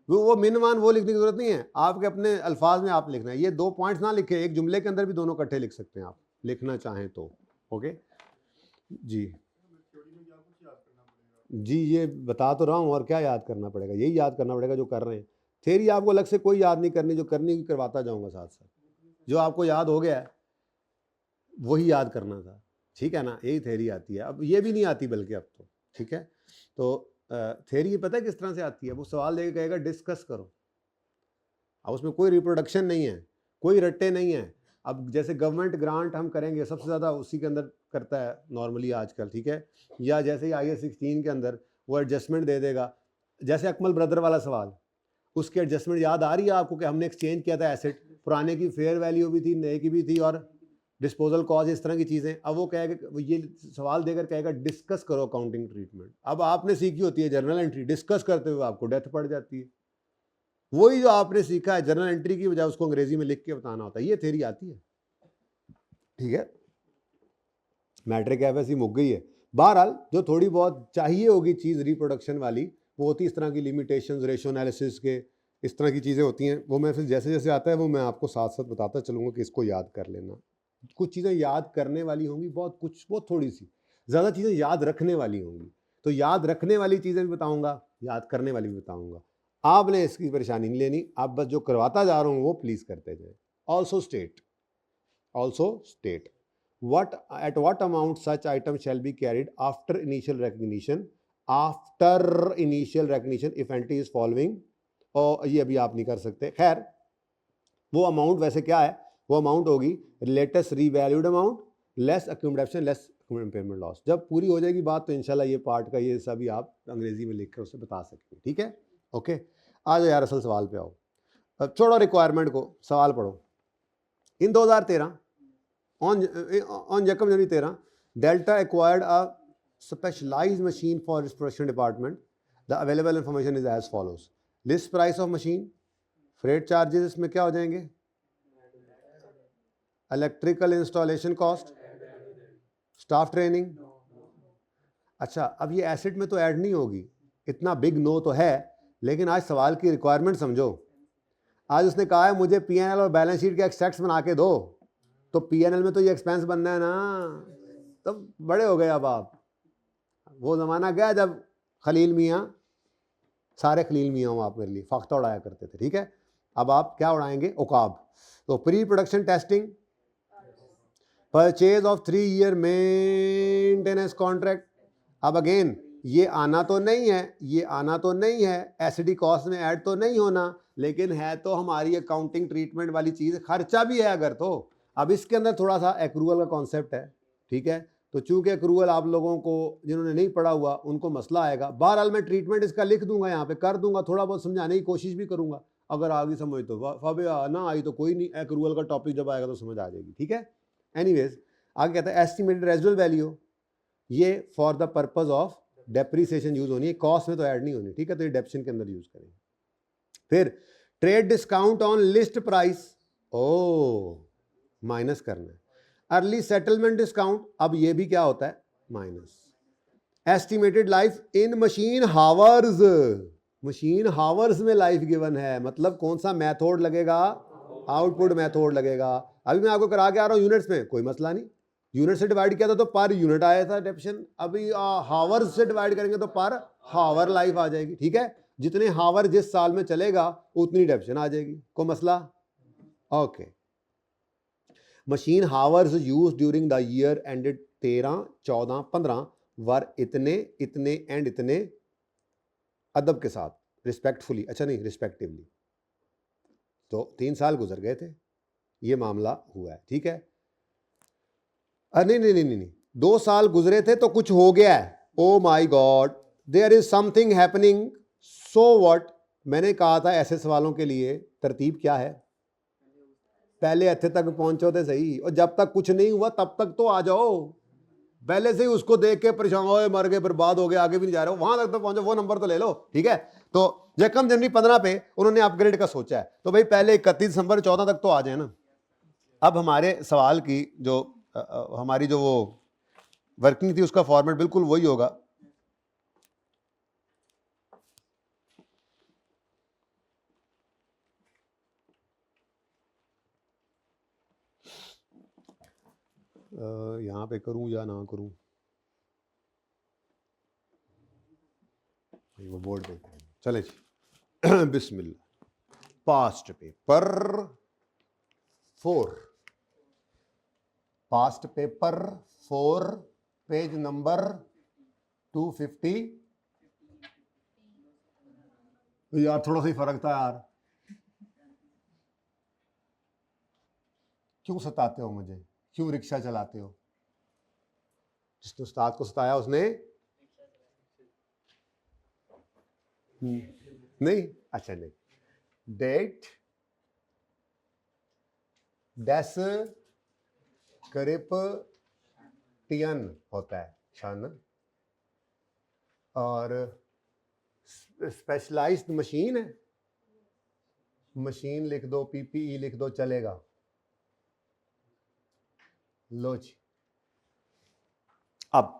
वो मिनमान वो लिखने की जरूरत नहीं है, आपके अपने अल्फाज में आप लिखना है। ये 2 पॉइंट्स ना लिखे, एक जुमले के अंदर भी दोनों इकट्ठे लिख सकते हैं आप, लिखना चाहें तो। ओके जी जी, ये बता तो रहा हूँ, और क्या याद करना पड़ेगा, यही याद करना पड़ेगा जो कर रहे हैं। थ्योरी आपको अलग से कोई याद नहीं करनी, जो करनी की करवाता जाऊंगा साथ साथ। जो आपको याद हो गया है वही याद करना था, ठीक है ना, यही थ्योरी आती है। अब ये भी नहीं आती बल्कि अब तो, ठीक है। तो थ्योरी पता है किस तरह से आती है, वो सवाल देके कहेगा डिस्कस करो, अब उसमें कोई रिप्रोडक्शन नहीं है, कोई रट्टे नहीं है। अब जैसे गवर्नमेंट ग्रांट हम करेंगे, सबसे ज़्यादा उसी के अंदर करता है नॉर्मली आजकल, ठीक है। या जैसे ही IAS 16 के अंदर वो एडजस्टमेंट दे देगा, जैसे अकमल ब्रदर वाला सवाल, उसके एडजस्टमेंट याद आ रही है आपको कि हमने एक्सचेंज किया था एसेट, पुराने की फेयर वैल्यू भी थी, नए की भी थी, और डिस्पोजल कॉज, इस तरह की चीज़ें। अब वो कहेगा, ये सवाल देकर कहेगा डिस्कस करो अकाउंटिंग ट्रीटमेंट। अब आपने सीखी होती है जर्नल एंट्री, डिस्कस करते हुए आपको डेथ पड़ जाती है। वही जो आपने सीखा है जर्नल एंट्री की बजाय उसको अंग्रेजी में लिख के बताना होता है, ये थ्योरी आती है, ठीक है। मैट्रिक एफएससी मुक गई है। बहरहाल जो थोड़ी बहुत चाहिए होगी चीज़ रिप्रोडक्शन वाली, वो होती है इस तरह की लिमिटेशंस, रेशो एनालिसिस के, इस तरह की चीज़ें होती हैं। वो मैं फिर जैसे जैसे आता है वो मैं आपको साथ साथ बताता चलूँगा कि इसको याद कर लेना। कुछ चीज़ें याद करने वाली होंगी, बहुत थोड़ी सी, ज़्यादा चीज़ें याद रखने वाली होंगी। तो याद रखने वाली चीज़ें भी बताऊँगा, याद करने वाली भी बताऊँगा। आपने इसकी परेशानी नहीं लेनी, आप बस जो करवाता जा रहा हूँ वो प्लीज़ करते जाए। Also state at what amount such item shall be carried after initial recognition if entity is following, और ये अभी आप नहीं कर सकते। खैर वो अमाउंट वैसे क्या है, वो अमाउंट होगी latest revalued amount less accumulation less impairment loss. जब पूरी हो जाएगी बात तो इंशाल्लाह ये पार्ट का ये सभी आप अंग्रेजी में लिख कर उसे बता सकते, ठीक है। ओके, आ जाओ यार असल सवाल पे आओ, अब छोड़ो रिक्वायरमेंट को, सवाल पढ़ो। इन 2013 on Jacob January 13, Delta acquired a specialized machine for its production department. The available information is as follows: list price of machine, freight charges इसमें क्या हो जाएंगे, electrical installation cost, staff training. अच्छा, अब ये एसेट में तो ऐड नहीं होगी, इतना बिग नो तो है, लेकिन आज सवाल की रिक्वायरमेंट समझो। आज उसने कहा है मुझे P&L और बैलेंस शीट के एक्सट्रैक्ट्स बना के दो, तो P&L में तो ये एक्सपेंस बनना है ना। तब बड़े हो गए अब आप, वो ज़माना गया जब खलील मियाँ, सारे खलील मियाँ हो आप मेरे लिए, फाख्ता उड़ाया करते थे, ठीक है। अब आप क्या उड़ाएंगे, उकाब। तो pre production testing, purchase of 3 year maintenance contract. अब अगेन ये आना तो नहीं है, ये आना तो नहीं है, एसडी कॉस्ट में ऐड तो नहीं होना, लेकिन है तो हमारी अकाउंटिंग ट्रीटमेंट वाली चीज़, खर्चा भी है अगर तो। अब इसके अंदर थोड़ा सा एक्रूअल का कॉन्सेप्ट है, ठीक है। तो चूंकि एक्रूअल आप लोगों को जिन्होंने नहीं पढ़ा हुआ उनको मसला आएगा। बहरहाल मैं ट्रीटमेंट इसका लिख दूंगा, यहाँ पे कर दूंगा, थोड़ा बहुत समझाने की कोशिश भी करूंगा, अगर आगे समझ तो ना आई तो कोई नहीं, एक्रूअल का टॉपिक जब आएगा तो समझ आ जाएगी, ठीक है। एनीवेज आगे कहता है एस्टिमेटेड रेजिडुअल वैल्यू, ये for the purpose of depreciation use होनी है, कॉस्ट में तो ऐड नहीं होनी, ठीक है। तो ये डेप्शन के अंदर यूज करेंगे। फिर trade discount on list price, ओ माइनस करना है। अर्ली सेटलमेंट डिस्काउंट, अब ये भी क्या होता है, minus. Estimated life in machine hours, machine hours में लाइफ गिवन है, मतलब कौन सा मेथड लगेगा, आउटपुट मेथड लगेगा। अभी मैं आपको करा के आ रहा हूँ यूनिट्स में, कोई मसला नहीं, यूनिट से डिवाइड किया था तो पर यूनिट आया था डेप्शन, अभी हावर्स से डिवाइड करेंगे तो पर हावर लाइफ आ जाएगी, ठीक है। जितने हावर जिस साल में चलेगा उतनी डेप्शन आ जाएगी, कोई मसला, okay. Machine hours use during the year ended 13, 14, 15 वर इतने इतने एंड इतने, अदब के साथ, रिस्पेक्टफुली, अच्छा नहीं रिस्पेक्टिवली। तो 3 साल गुजर गए थे, ये मामला हुआ है, ठीक है। नहीं, 2 साल गुजरे थे तो कुछ हो गया है, oh my god there is something happening, so what, मैंने कहा था ऐसे सवालों के लिए तरतीब क्या है, पहले हत्थे तक पहुंचो तो सही, और जब तक कुछ नहीं हुआ तब तक तो आ जाओ। पहले से ही उसको देख के परेशान हो, मर गए, बर्बाद हो गए, आगे भी नहीं जा रहे हो, वहां तक तो पहुंचो, वो नंबर तो ले लो, ठीक है। तो यकम जनवरी 15 पे उन्होंने अपग्रेड का सोचा है, तो भाई पहले 31 दिसंबर 14 तक तो आ जाए ना। अब हमारे सवाल की जो हमारी जो वो वर्किंग थी उसका फॉर्मेट बिल्कुल वही होगा। यहां पे करूं या ना करूं, वो बोर्ड पे चले जी। बिस्मिल्लाह। Past paper 4, past paper 4 page number 250। यार थोड़ा सा ही फर्क था यार, क्यों सताते हो मुझे, क्यों रिक्शा चलाते हो? जिसने उस्ताद को सताया उसने नहीं, अच्छा नहीं, डेट डेस क्रिप्टियन होता है शन, और स्पेशलाइज्ड मशीन है, मशीन लिख दो, पीपीई लिख दो, चलेगा। लो जी, अब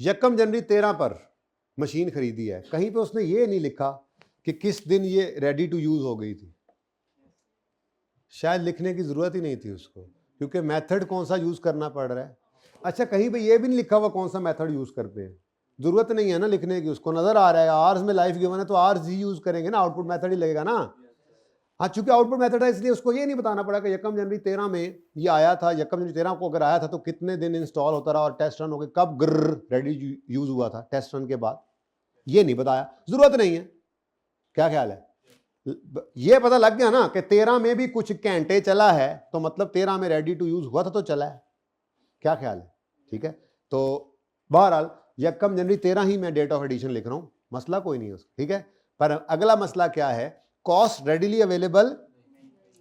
यकम जनवरी 13 पर मशीन खरीदी है, कहीं पे उसने ये नहीं लिखा कि किस दिन ये रेडी टू यूज हो गई थी, शायद लिखने की जरूरत ही नहीं थी उसको, क्योंकि मेथड कौन सा यूज करना पड़ रहा है। अच्छा, कहीं पे ये भी नहीं लिखा हुआ कौन सा मेथड यूज करते हैं, जरूरत नहीं है ना लिखने की, उसको नजर आ रहा है आर्स में लाइफ गिवन है तो आर्स ही यूज करेंगे ना, आउटपुट मेथड ही लगेगा ना। हाँ, चूंकि आउटपुट मेथड है इसलिए उसको ये नहीं बताना पड़ा कि यकम जनवरी 13 में ये आया था, यकम जनवरी 13 को अगर आया था तो कितने दिन इंस्टॉल होता रहा और टेस्ट रन हो गए, कब रेडी यूज हुआ था टेस्ट रन के बाद, ये नहीं बताया, जरूरत नहीं है। क्या ख्याल है? ये पता लग गया ना कि 13 में भी कुछ घंटे चला है, तो मतलब 13 में रेडी टू यूज हुआ था तो चला है। क्या ख्याल है? ठीक है, तो बहरहाल यकम जनवरी 13 ही मैं डेट ऑफ एडिशन लिख रहा हूं, मसला कोई नहीं है उसका, ठीक है। पर अगला मसला क्या है, कॉस्ट रेडिली अवेलेबल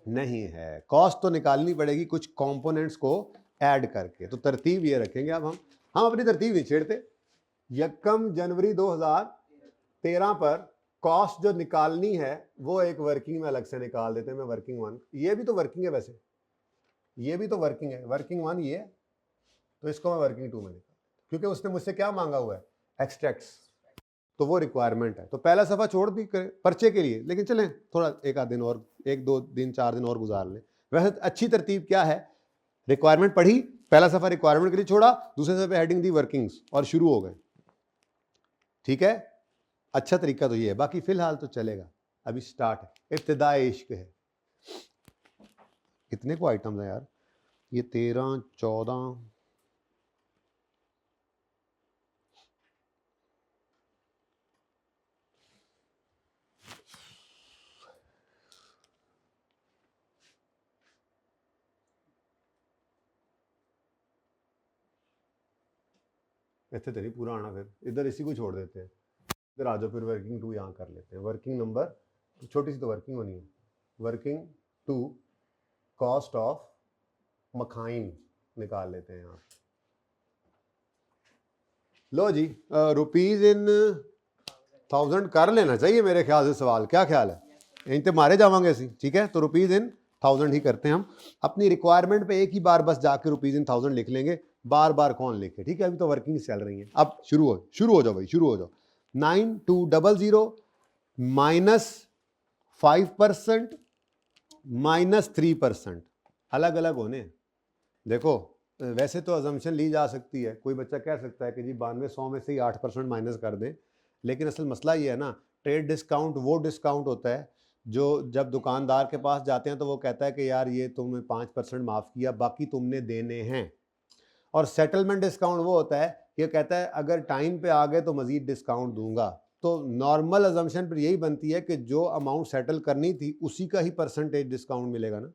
नहीं है, कॉस्ट तो निकालनी पड़ेगी कुछ कंपोनेंट्स को ऐड करके, तो तरतीब ये रखेंगे। अब हम अपनी तरतीब नहीं छेड़ते, यकम जनवरी 2013 पर कॉस्ट जो निकालनी है वो एक वर्किंग में अलग से निकाल देते हैं, मैं वर्किंग 1, ये भी तो वर्किंग है वैसे, ये भी तो वर्किंग है, वर्किंग 1 ये, तो इसको मैं वर्किंग 2 में निकाल, क्योंकि उसने मुझसे क्या मांगा हुआ है, एक्सट्रैक्ट्स, तो वो रिक्वायरमेंट है, तो पहला सफा छोड़ दी पर्चे के लिए, लेकिन चलें थोड़ा एक आध दिन और, 1-2 दिन 4 दिन और गुजार लें। वैसे अच्छी तरतीब क्या है, रिक्वायरमेंट पढ़ी, पहला सफा रिक्वायरमेंट के लिए छोड़ा, दूसरे सफे हेडिंग दी वर्किंग्स और शुरू हो गए, ठीक है। अच्छा तरीका तो ये है, बाकी फिलहाल तो चलेगा, अभी स्टार्ट है, इब्तिदाए इश्क है। कितने को आइटम्स हैं यार, ये 13, 14, ऐसे तो नहीं पूरा आना, फिर इधर इसी को छोड़ देते हैं, इधर आ जाओ, फिर वर्किंग 2 यहाँ कर लेते हैं, वर्किंग नंबर, छोटी सी तो वर्किंग होनी है, वर्किंग 2 कॉस्ट ऑफ मखाइन निकाल लेते हैं यहाँ। लो जी, रुपीज इन 1000 कर लेना चाहिए मेरे ख्याल से सवाल, क्या ख्याल है, यहीं तो मारे जावांगे ऐसी, ठीक है। तो रुपीज इन 1000 ही करते हैं हम, अपनी रिक्वायरमेंट पे एक ही बार बस जाके रुपीज इन 1000 लिख लेंगे, बार बार कौन लिखे, ठीक है। अभी तो वर्किंग चल रही है, अब शुरू हो जाओ भाई, शुरू हो जाओ। 9200 -5% -3%, अलग अलग होने। देखो वैसे तो अजम्पशन ली जा सकती है, कोई बच्चा कह सकता है कि जी 9200 में से ही 8% माइनस कर दें, लेकिन असल मसला ये है ना, ट्रेड डिस्काउंट वो डिस्काउंट होता है जो जब दुकानदार के पास जाते हैं तो वो कहता है कि यार ये तुमने 5% माफ़ किया, बाकी तुमने देने हैं। और सेटलमेंट डिस्काउंट वो होता है कि कहता है अगर टाइम पे आ गए तो मज़ीद डिस्काउंट दूंगा। तो नॉर्मल अजम्पशन पर यही बनती है कि जो अमाउंट सेटल करनी थी उसी का ही परसेंटेज डिस्काउंट मिलेगा ना।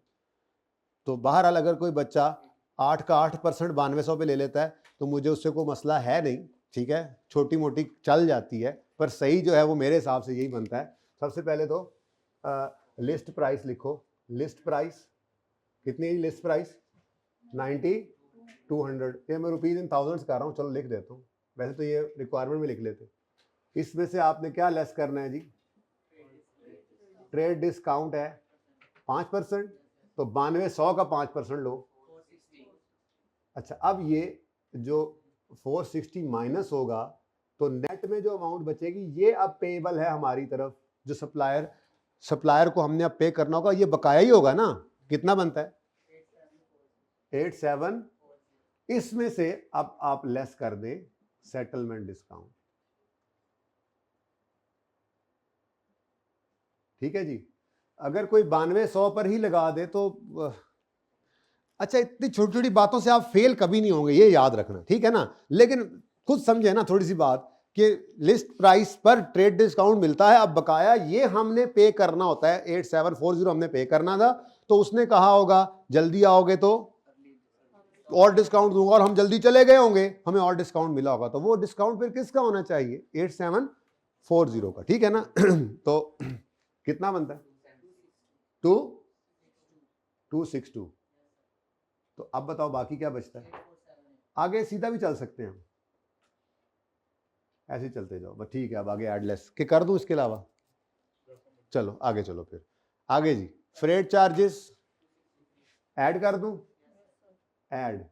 तो बहरहाल अगर कोई बच्चा 8 का 8% 9200 पे ले लेता है, तो मुझे उससे कोई मसला है नहीं, ठीक है, छोटी मोटी चल जाती है, पर सही जो है वो मेरे हिसाब से यही बनता है। सबसे पहले तो लिस्ट प्राइस लिखो। लिस्ट प्राइस कितनी है? List price 9200। ये मैं रुपीज इन थाउजेंड्स कर रहा हूँ, चलो लिख देता हूँ, वैसे तो ये रिक्वायरमेंट में लिख लेते। इसमें से आपने क्या लेस करना है जी? ट्रेड डिस्काउंट है 5%, तो 9200 का 5% लो। अच्छा, अब ये जो 460 माइनस होगा तो नेट में जो अमाउंट बचेगी ये अब पेएबल है हमारी तरफ, जो सप्लायर को हमने अब पे करना होगा, ये बकाया ही होगा ना। कितना बनता है? 87। इसमें से अब आप लेस कर दें सेटलमेंट डिस्काउंट, ठीक है जी। अगर कोई 9200 पर ही लगा दे तो अच्छा, इतनी छोटी छोटी बातों से आप फेल कभी नहीं होंगे, ये याद रखना, ठीक है ना। लेकिन खुद समझे ना थोड़ी सी बात कि लिस्ट प्राइस पर ट्रेड डिस्काउंट मिलता है, अब बकाया ये हमने पे करना होता है। 8740 हमने पे करना था, तो उसने कहा होगा जल्दी आओगे तो और डिस्काउंट दूंगा, और हम जल्दी चले गए होंगे, हमें और डिस्काउंट मिला होगा, तो वो डिस्काउंट फिर किसका होना चाहिए? 8740 का, ठीक है ना। तो कितना बनता है? 262। तो अब बताओ बाकी क्या बचता है? आगे सीधा भी चल सकते हैं हम, ऐसे चलते जाओ बस, ठीक है। अब आगे एड लेस के कर दूं इसके अलावा? चलो आगे चलो, फिर आगे जी फ्रेट चार्जेस ऐड कर दूं? Add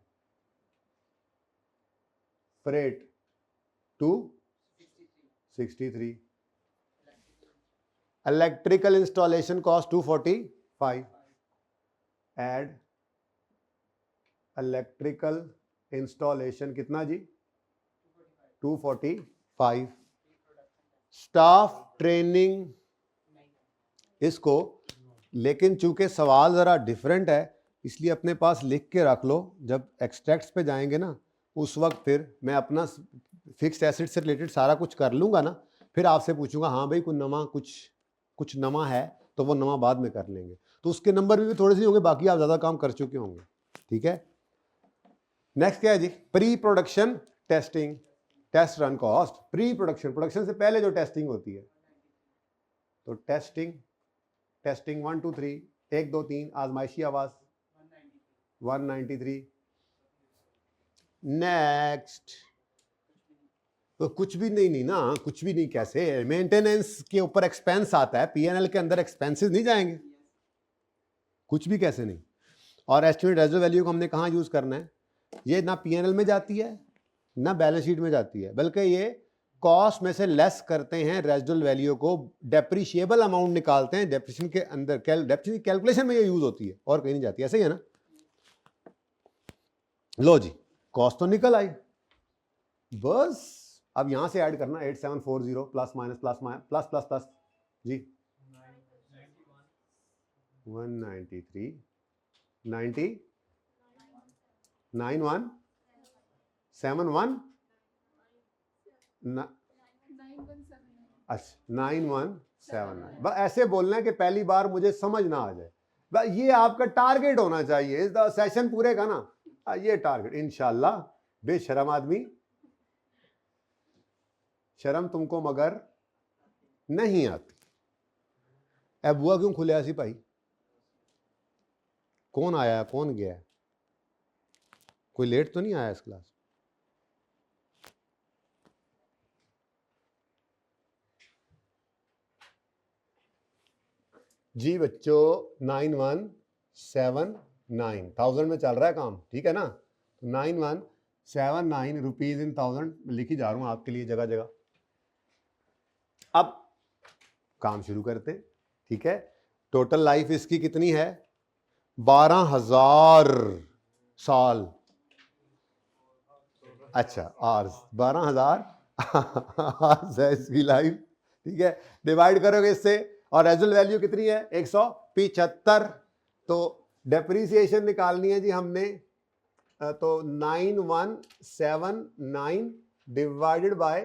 freight 263, electrical installation cost 245, add electrical installation कितना जी? 245। स्टाफ ट्रेनिंग इसको, लेकिन चूंकि सवाल ज़रा डिफरेंट है इसलिए अपने पास लिख के रख लो, जब एक्सट्रैक्ट्स पे जाएंगे ना उस वक्त फिर मैं अपना फिक्स्ड एसेट से रिलेटेड सारा कुछ कर लूँगा ना, फिर आपसे पूछूंगा हाँ भाई कुछ नमा है, तो वो नमा बाद में कर लेंगे, तो उसके नंबर भी थोड़े से होंगे, बाकी आप ज़्यादा काम कर चुके होंगे, ठीक है। नेक्स्ट क्या है जी? Pre production testing, test run cost. Pre production, production से पहले जो टेस्टिंग होती है, तो टेस्टिंग 1 2 3 1 2 3 आजमाइशी आवाज 193। नेक्स्ट तो कुछ भी नहीं ना, कुछ भी नहीं कैसे? मेंटेनेंस के ऊपर एक्सपेंस आता है, पीएनएल के अंदर एक्सपेंसेस नहीं जाएंगे, कुछ भी कैसे नहीं। और एस्टिमेट रेजर्व वैल्यू को हमने कहाँ यूज करना है? ये ना पीएनएल में जाती है ना बैलेंस शीट में जाती है, बल्कि ये कॉस्ट में से लेस करते हैं रेजिडुअल वैल्यू को, डेप्रिशिएबल अमाउंट निकालते हैं, डेप्रिसिएशन के अंदर डेप्रिसिएशन कैलकुलेशन में ये यूज होती है और कहीं नहीं जाती, ऐसे ही है ना। लो जी कॉस्ट तो निकल आई, बस अब यहां से ऐड करना 8740 plus minus plus plus plus plus जी 193 90 9171 अच्छा 9179। बस ऐसे बोलना है कि पहली बार मुझे समझ ना आ जाए, बस ये आपका टारगेट होना चाहिए इस सेशन पूरे का ना, ये टारगेट इंशाल्लाह। बेशरम आदमी, शर्म तुमको मगर नहीं आती। अब बुआ क्यों खुले ऐसी भाई? कौन आया कौन गया? कोई लेट तो नहीं आया इस क्लास? जी बच्चों 9179 1000 में चल रहा है काम, ठीक है ना। 9179 रुपीज इन 1000 लिखी जा रहा हूं आपके लिए जगह जगह। अब काम शुरू करते, ठीक है। टोटल लाइफ इसकी कितनी है? 12,000 साल। अच्छा आर्स 12,000 आर्स है इसकी लाइफ, ठीक है। डिवाइड करोगे इससे, और रेजुअल वैल्यू कितनी है? 175। तो डेप्रीसिएशन निकालनी है जी हमने, तो 9179 डिवाइडेड बाय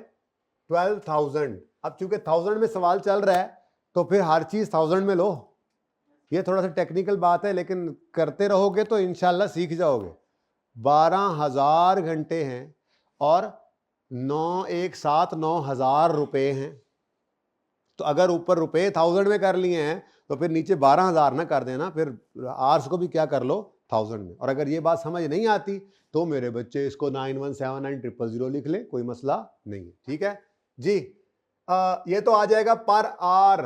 12,000। अब चूंकि 1000 में सवाल चल रहा है तो फिर हर चीज 1000 में लो। ये थोड़ा सा टेक्निकल बात है, लेकिन करते रहोगे तो इंशाल्लाह सीख जाओगे। 12,000 घंटे हैं और 9,179,000 रुपए हैं। तो अगर ऊपर रुपए 1000 में कर लिए हैं तो फिर नीचे 12,000 ना कर देना, फिर आर्स को भी क्या कर लो 1000 में। और अगर ये बात समझ नहीं आती तो मेरे बच्चे इसको 917900 लिख ले, कोई मसला नहीं है। ठीक है जी। ये तो आ जाएगा पर आर,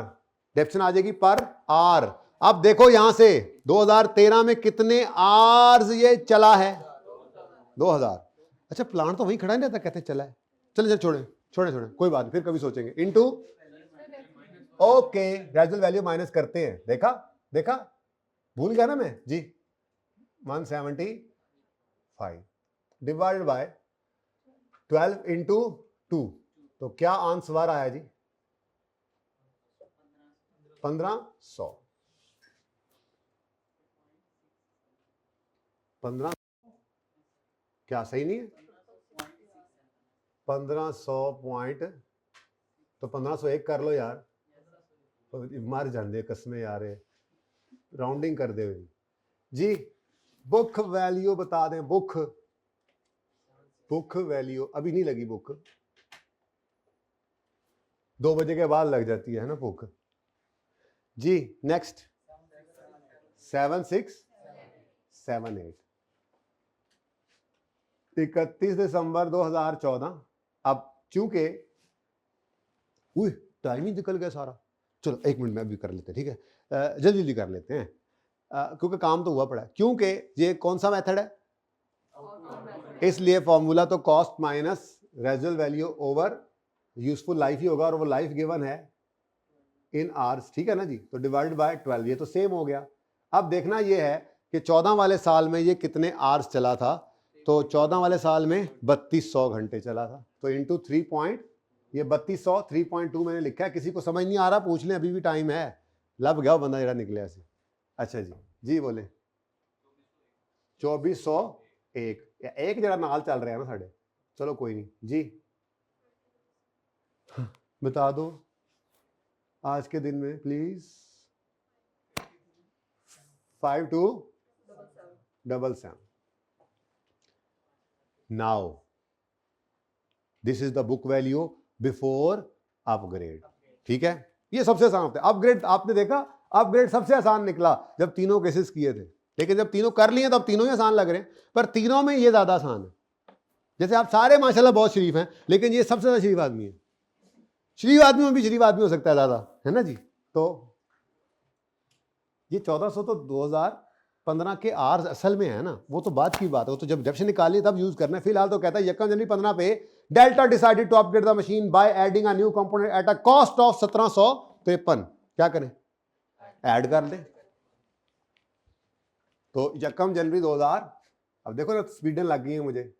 डेफिनेशन आ जाएगी पर आर। अब देखो यहां से 2013 में कितने आर्स ये चला है, 2000। अच्छा प्लांट तो वहीं खड़ा नहीं रहता, कहते चला है। चले छोड़े छोड़े कोई बात नहीं, फिर कभी सोचेंगे। Into okay, gradual value minus करते हैं। देखा देखा, भूल गया ना मैं जी। 175 डिवाइडेड बाय 12 इंटू 2, तो क्या आंसर आया जी 1500। 15 क्या सही नहीं है? 1500 पॉइंट, तो 1501 कर लो यार, मर जाते कसमें यार, राउंडिंग कर दे जी। बुक वैल्यू बता दें, बुक वैल्यू अभी नहीं लगी बुक, 2 बजे के बाद लग जाती है ना बुक जी। नेक्स्ट 7678, 31 दिसंबर 2014। अब चूंकि टाइम ही निकल गया सारा, चलो 1 मिनट में अभी कर लेते हैं, ठीक है, जल्दी जल्दी कर लेते हैं, क्योंकि काम तो हुआ पड़ा है। क्योंकि ये कौन सा मेथड है, इसलिए फॉर्मूला तो cost minus residual value over useful life ही होगा, और वो लाइफ गिवन है इन आवर्स, ठीक है ना जी। तो डिवाइडेड बाय 12, ये तो सेम हो गया। अब देखना ये है कि 14 वाले साल में ये कितने आवर्स चला था, तो 14 वाले साल में 3200 घंटे चला था, तो इंटू 3 पॉइंट, ये 3200 3.2 मैंने लिखा है। किसी को समझ नहीं आ रहा पूछ लें, अभी भी टाइम है। लब गया बंदा जरा निकले ऐसे। अच्छा जी जी बोले 2401, एक जरा नाल चल रहे हैं ना साढ़े, चलो कोई नहीं जी। बता दो आज के दिन में please. 5277। Now this is the book value before upgrade, ठीक है। ये सबसे आसान होता है। अपग्रेड आपने देखा, अपग्रेड सबसे आसान निकला जब तीनों केसेस किए थे, लेकिन जब तीनों कर लिए तब तीनों ही आसान लग रहे हैं, पर तीनों में ये ज्यादा आसान है। जैसे आप सारे माशाल्लाह बहुत शरीफ हैं, लेकिन ये सबसे ज्यादा शरीफ आदमी है। शरीफ आदमी में भी शरीफ आदमी हो सकता है ज्यादा, है ना जी। तो ये 1400 तो 2015 के आर्स असल में है ना, वो तो बात की बात है, वो तो जब से निकाली तब यूज करना है। फिलहाल तो कहता है 1 जनवरी 15 पे Delta decided to upgrade the machine by adding a new component at a cost of 1753। क्या करें, ऐड कर दें। तो 1 जनवरी 2000, अब देखो ना स्पीडन लग गई है मुझे।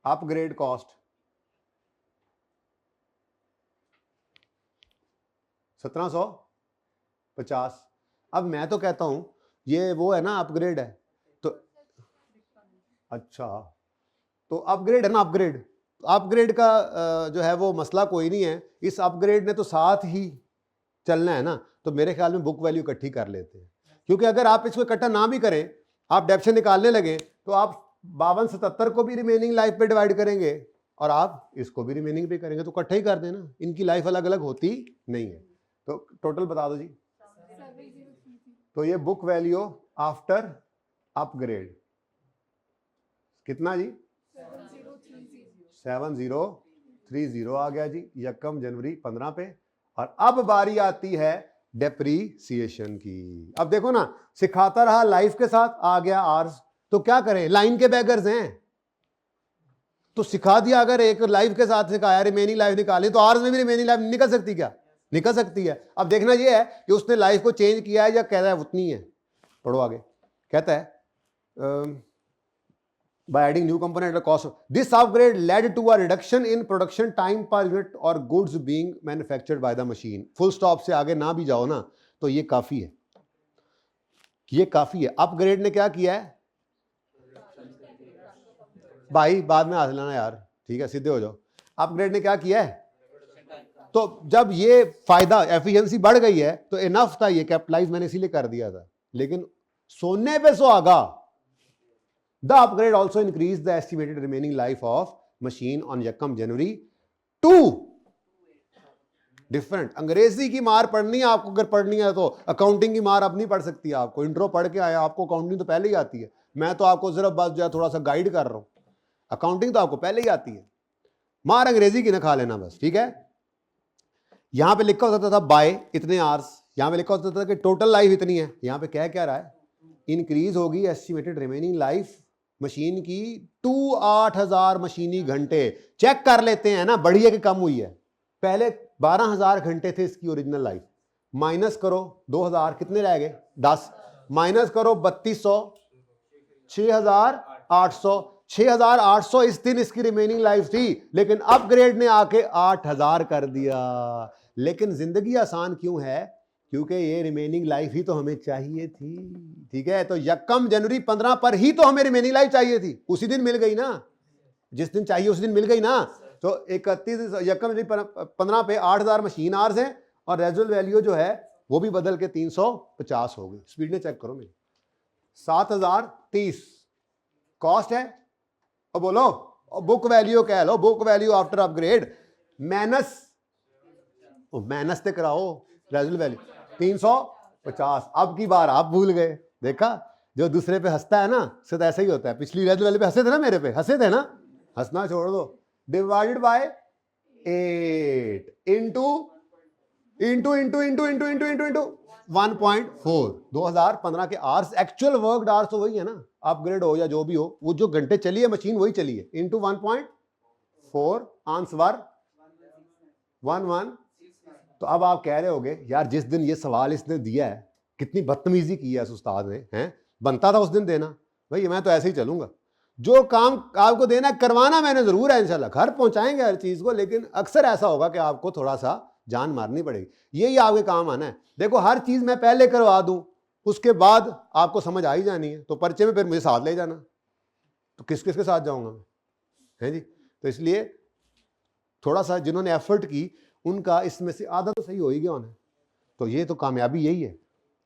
Upgrade cost 1750। अब मैं तो कहता हूं ये वो है ना अपग्रेड है, तो अच्छा तो अपग्रेड है ना, अपग्रेड का जो है वो मसला कोई नहीं है। इस अपग्रेड ने तो साथ ही चलना है ना, तो मेरे ख्याल में बुक वैल्यू इकट्ठी कर लेते हैं, क्योंकि अगर आप इसको इकट्ठा ना भी करें, आप डेप्शन निकालने लगे तो आप 5277 को भी रिमेनिंग लाइफ पे डिवाइड करेंगे और आप इसको भी रिमेनिंग पे करेंगे, तो इकट्ठा ही कर देना। इनकी लाइफ अलग अलग होती नहीं है। तो टोटल बता दो जी। तो ये बुक वैल्यू आफ्टर अपग्रेड कितना जी 7030 आ गया जी 1 जनवरी 15 पे। और अब बारी आती है डेप्रीसिएशन की। अब देखो ना, सिखाता रहा लाइफ के साथ, आ गया आर्स, तो क्या करें, लाइन के बैगर्स हैं, तो सिखा दिया। अगर एक लाइफ के साथ सिखाया रिमेनिंग लाइफ निकाली, तो आर्स में भी रिमेनिंग लाइफ निकल सकती, क्या निकल सकती है। अब देखना यह है कि उसने लाइफ को चेंज किया है या कह रहा है उतनी है। पढ़ो आगे, कहता है by adding new component at a cost. This upgrade led to a reduction in production time per unit or goods being manufactured by the machine. Full stop से आगे ना भी जाओ ना, तो ये काफी है, ये काफी है। अपग्रेड ने क्या किया है भाई, बाद में हाथ लाना यार, ठीक है, सीधे हो जाओ। अपग्रेड ने क्या किया है, तो जब ये फायदा एफिशिएंसी बढ़ गई है तो इनफ था, ये कैपिटलाइज मैंने इसीलिए कर दिया था। लेकिन सोने पे सुहागा, the upgrade also increase the estimated remaining life of machine on यकम जनवरी टू डिफरेंट। अंग्रेजी की मार पढ़नी है आपको, अगर पढ़नी है तो अकाउंटिंग की मार अब नहीं पढ़ सकती आपको। इंट्रो पढ़ के आया, आपको अकाउंटिंग तो पहले ही आती है। मैं तो आपको सिर्फ बस जो थोड़ा सा गाइड कर रहा हूं, अकाउंटिंग तो आपको पहले ही आती है। मार अंग्रेजी की ना खा लेना बस, ठीक है। यहां पे लिखा होता था बाय इतने आवर्स, यहां पे लिखा होता था कि टोटल लाइफ इतनी है। यहां पे क्या रहा है, इंक्रीज होगी एस्टिमेटेड रिमेनिंग लाइफ मशीन की टू 8000 मशीनी घंटे। चेक कर लेते हैं ना, बढ़ी है कि कम हुई है। पहले 12000 घंटे थे इसकी ओरिजिनल लाइफ, माइनस करो 2000, कितने रह गए 10, माइनस करो 3200, 6800, 6800 इस दिन इसकी रिमेनिंग लाइफ थी। लेकिन अपग्रेड ने आके 8000 कर दिया। लेकिन जिंदगी आसान क्यों है, क्योंकि ये रिमेनिंग लाइफ ही तो हमें चाहिए थी, ठीक है। तो यकम जनवरी 15 पर ही तो हमें रिमेनिंग लाइफ चाहिए थी, उसी दिन मिल गई ना, जिस दिन चाहिए उसी दिन मिल गई ना। तो 31 यकम जनवरी 15 पे 8000 मशीन आवर्स हैं और रेजुअल वैल्यू जो है वो भी बदल के 350 हो गई। स्पीड में चेक करो मेरी, 7030 कॉस्ट है। और बोलो बुक वैल्यू कह लो, book value after upgrade minus ते कराओ रेजुअल वैल्यू 350। अब की बार आप भूल गए, देखा जो दूसरे पे हंसता है ना, सिर्फ ऐसा ही होता है। पिछली रेजुअल वैल्यू पे हंसे थे ना, मेरे पे हंसे थे ना, हंसना छोड़ दो। Divided by 8 into 1.4। 2015 के आवर्स, एक्चुअल वर्क आवर्स तो वही है ना, अपग्रेड हो या जो भी हो, वो जो घंटे चली है मशीन वही चली है, इंटू 1.4 आंसर 11। तो अब आप कह रहे होगे यार जिस दिन ये सवाल इसने दिया है कितनी बदतमीजी की है इस उस्ताद ने, हैं बनता था उस दिन देना। भाई मैं तो ऐसे ही चलूंगा, जो काम आपको देना करवाना मैंने जरूर है, इंशाल्लाह घर पहुंचाएंगे हर चीज को। लेकिन अक्सर ऐसा होगा कि आपको थोड़ा सा जान मारनी पड़ेगी, यही आपके काम आना है। देखो हर चीज मैं पहले करवा दूं, उसके बाद आपको समझ आ ही जानी है, तो पर्चे में फिर मुझे साथ ले जाना, तो किस किस के साथ जाऊंगा मैं, है जी। तो इसलिए थोड़ा सा जिन्होंने एफर्ट की उनका इसमें से आधा तो सही हो ही गया उन्हें। तो ये तो कामयाबी यही है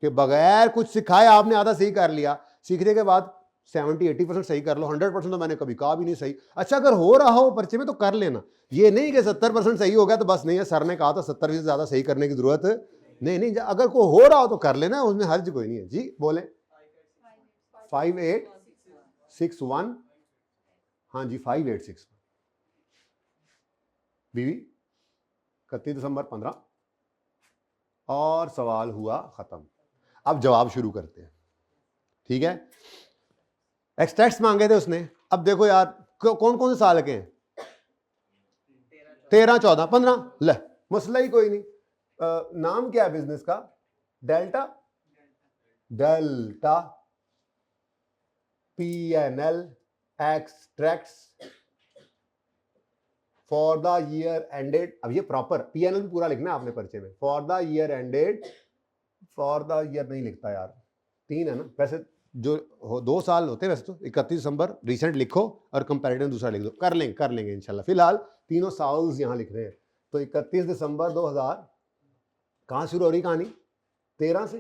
कि बगैर कुछ सिखाए आपने आधा सही कर लिया। सीखने के बाद 70-80% सही कर लो, 100% तो मैंने कभी कहा भी नहीं सही। अच्छा अगर हो रहा हो पर्चे में तो कर लेना, ये नहीं कि 70% सही हो गया तो बस नहीं है, सर ने कहा था 70 से ज्यादा सही करने की जरूरत नहीं। अगर कोई हो रहा हो तो कर लेना, उसमें हर्ज कोई नहीं है जी। बोले 5861, हाँ जी 5861 बीवी 31 दिसंबर 15 और सवाल हुआ खत्म। अब जवाब शुरू करते हैं, ठीक है। एक्सट्रैक्ट्स मांगे थे उसने। अब देखो यार कौन कौन से साल के हैं, 13, 14, 15, ले मसला ही कोई नहीं। नाम क्या है बिजनेस का, delta PNL extracts for the year ended. अब ये प्रॉपर PNL भी पूरा लिखना है आपने पर्चे में। For the year ended, for the year नहीं लिखता यार, 3 है ना वैसे, जो 2 साल होते हैं वैसे तो। 31 दिसंबर रिसेंट लिखो और कंपैरेटिव दूसरा लिख दो, कर लेंगे इंशाल्लाह। फिलहाल तीनों साल्स यहां लिख रहे हैं। तो 31 दिसंबर 2000, कहां शुरू हो रही कहानी, 13 से।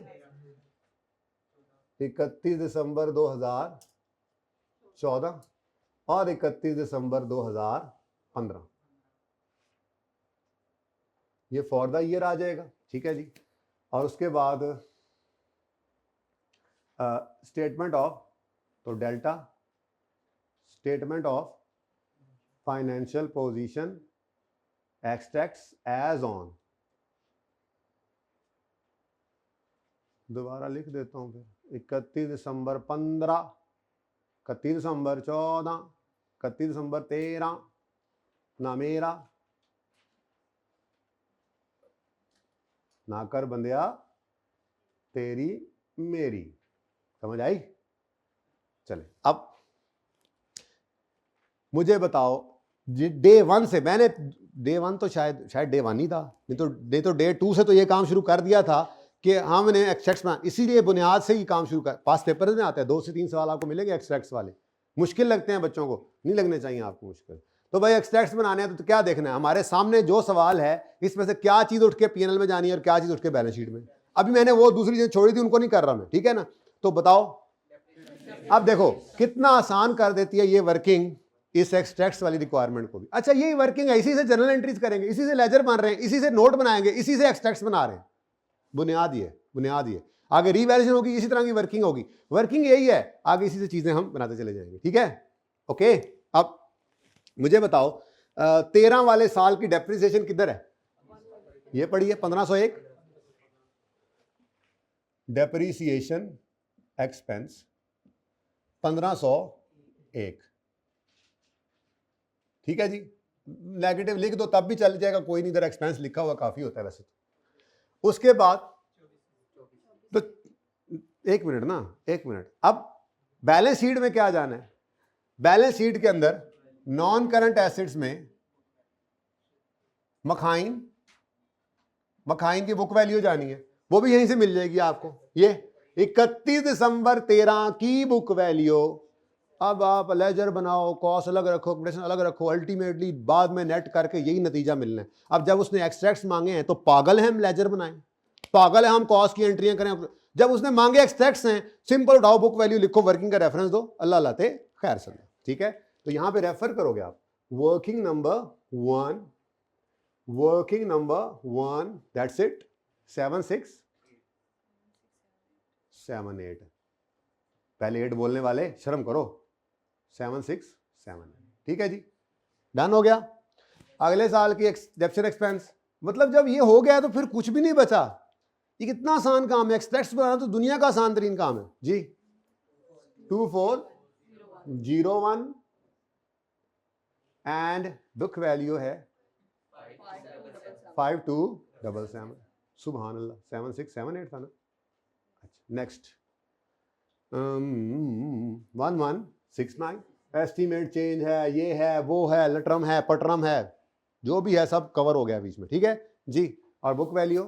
31 दिसंबर 2014 और 31 दिसंबर 2015, ये फॉर द ईयर आ जाएगा, ठीक है जी। और उसके बाद स्टेटमेंट ऑफ, तो Delta statement of financial position extracts as on, दोबारा लिख देता हूं फिर। 31 दिसंबर 15, 31 दिसंबर 14, 31 दिसंबर 13, ना मेरा ना कर बंदिया तेरी मेरी, समझ आई। चले अब मुझे बताओ डे 1 से, मैंने डे 1 तो शायद डे 1 ही था, नहीं तो डे 2 से तो ये काम शुरू कर दिया था कि हमने एक्सट्रैक्ट्स में, इसीलिए बुनियाद से ही काम शुरू कर। पास पेपर में आता है 2 से 3 सवाल आपको मिलेंगे एक्सट्रैक्ट्स वाले, मुश्किल लगते हैं बच्चों को, नहीं लगने चाहिए आपको मुश्किल। तो भाई एक्सट्रैक्ट्स बनाने हैं तो क्या देखना है, हमारे सामने जो सवाल है इसमें से क्या चीज उठ के PNL में जानी है और क्या चीज उठ के बैलेंस शीट में। अभी मैंने वो दूसरी चीज छोड़ी थी, उनको नहीं कर रहा मैं, ठीक है ना। तो बताओ अब देखो कितना आसान कर देती है ये वर्किंग इस एक्सट्रैक्ट्स वाली रिक्वायरमेंट को भी। अच्छा यही वर्किंग है, इसी से जर्नल एंट्रीज करेंगे, इसी से लेजर बन रहे हैं, इसी से नोट बनाएंगे, इसी से एक्सट्रैक्ट्स बना रहे हैं। बुनियाद ये आगे रिवैल्यूएशन होगी, इसी तरह की वर्किंग होगी। वर्किंग यही है, आगे इसी से चीजें हम बनाते चले जाएंगे। ठीक है, ओके। अब मुझे बताओ 13 वाले साल की डेप्रिसिएशन किधर है? ये पढ़िए 1501 डेप्रिसिएशन एक्सपेंस 1501। ठीक है जी, नेगेटिव लिख दो तब भी चल जाएगा, कोई नहीं, इधर एक्सपेंस लिखा हुआ काफी होता है वैसे तो। उसके बाद तो एक मिनट, अब बैलेंस शीट में क्या जाना है? बैलेंस शीट के अंदर नॉन करंट एसेट्स में मखाइन की बुक वैल्यू जानी है, वो भी यहीं से मिल जाएगी आपको। ये 31 दिसंबर 13 की बुक वैल्यू। अब आप लेजर बनाओ, कॉस्ट अलग रखो, प्रोडक्शन अलग रखो, अल्टीमेटली बाद में नेट करके यही नतीजा मिलना है। अब जब उसने एक्सट्रैक्ट्स मांगे हैं तो पागल है हम लेजर बनाएं, पागल है हम कॉस्ट की एंट्रियां करें। जब उसने मांगे एक्सट्रैक्ट्स हैं, सिंपल उठाओ बुक वैल्यू लिखो, वर्किंग का रेफरेंस दो, अल्लाह लाते खैर समझो। ठीक है, तो यहां पे रेफर करोगे आप वर्किंग नंबर 1 दैट्स इट 7678। पहले 8 बोलने वाले शर्म करो, 7678। ठीक है जी, डन हो गया। अगले साल की डेप्रिसिएशन एक्सपेंस, मतलब जब ये हो गया तो फिर कुछ भी नहीं बचा। ये कितना आसान काम है, एक्सट्रैक्ट्स बनाना तो दुनिया का आसान तरीन काम है जी। 2401 एंड बुक वैल्यू है 5277। सुभान अल्लाह, 7678 था ना। अच्छा नेक्स्ट 1169। एस्टीमेट चेंज है, ये है, वो है, लटरम है, पटरम है, जो भी है सब कवर हो गया बीच में। ठीक है जी, और बुक वैल्यू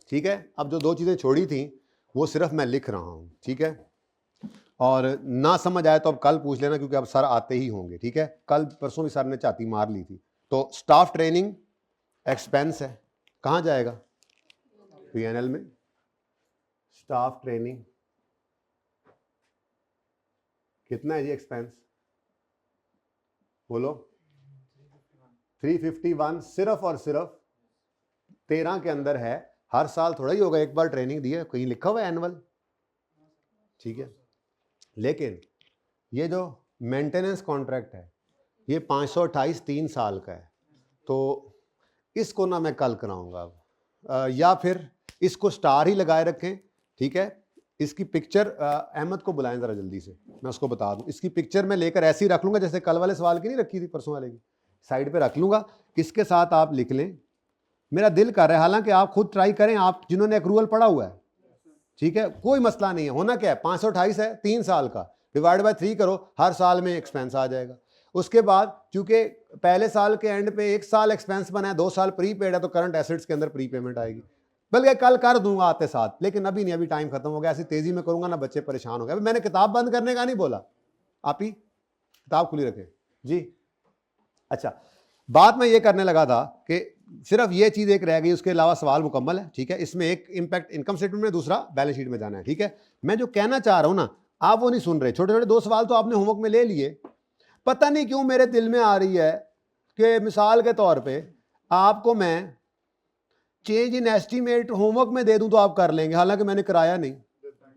ठीक है। अब जो 2 चीजें छोड़ी थी वो सिर्फ मैं लिख रहा हूं। ठीक है, और ना समझ आए तो अब कल पूछ लेना, क्योंकि अब सर आते ही होंगे। ठीक है, कल परसों भी सर ने चाती मार ली थी। तो स्टाफ ट्रेनिंग एक्सपेंस है, कहां जाएगा? पीएनएल में। स्टाफ ट्रेनिंग कितना है जी एक्सपेंस? बोलो 351। सिर्फ और सिर्फ 13 के अंदर है। हर साल थोड़ा ही होगा, एक बार ट्रेनिंग दी है, कहीं लिखा हुआ है एनुअल। ठीक है, लेकिन ये जो मेंटेनेंस कॉन्ट्रैक्ट है ये 528 3 साल का है, तो इसको ना मैं कल कराऊंगा अब, या फिर इसको स्टार ही लगाए रखें। ठीक है, इसकी पिक्चर अहमद को बुलाएं जरा जल्दी से, मैं उसको बता दूं। इसकी पिक्चर मैं लेकर ऐसे ही रख लूंगा जैसे कल वाले सवाल की नहीं रखी थी, परसों वाले की साइड पे रख लूंगा। इसके साथ आप लिख लें। मेरा दिल कर रहा है, हालांकि आप खुद ट्राई करें, आप जिन्होंने एक्रूवल पढ़ा हुआ है। ठीक है, कोई मसला नहीं है। होना क्या है, 528 है 3 साल का, डिवाइड बाय 3 करो, हर साल में एक्सपेंस आ जाएगा। उसके बाद चूंकि पहले साल के एंड पे 1 साल एक्सपेंस बना है, 2 साल प्री पेड है, तो करंट एसेट्स के अंदर प्री पेमेंट आएगी। बल्कि कल कर दूंगा आते साथ, लेकिन अभी नहीं, अभी टाइम खत्म हो गया। ऐसी तेजी में करूंगा ना बच्चे परेशान हो गए। मैंने किताब बंद करने का नहीं बोला, आप ही किताब खुली रखें जी। अच्छा, बात मैं ये करने लगा था कि सिर्फ ये चीज एक रह गई, उसके अलावा सवाल मुकम्मल है। ठीक है, इसमें एक इंपैक्ट इनकम स्टेटमेंट में, दूसरा बैलेंस शीट में जाना है। ठीक है, मैं जो कहना चाह रहा हूं ना, आप वो नहीं सुन रहे। छोटे छोटे 2 सवाल तो आपने होमवर्क में ले लिए। पता नहीं क्यों मेरे दिल में आ रही है कि मिसाल के तौर पे आपको मैं चेंज इन एस्टीमेट होमवर्क में दे दूं तो आप कर लेंगे, हालांकि मैंने कराया नहीं।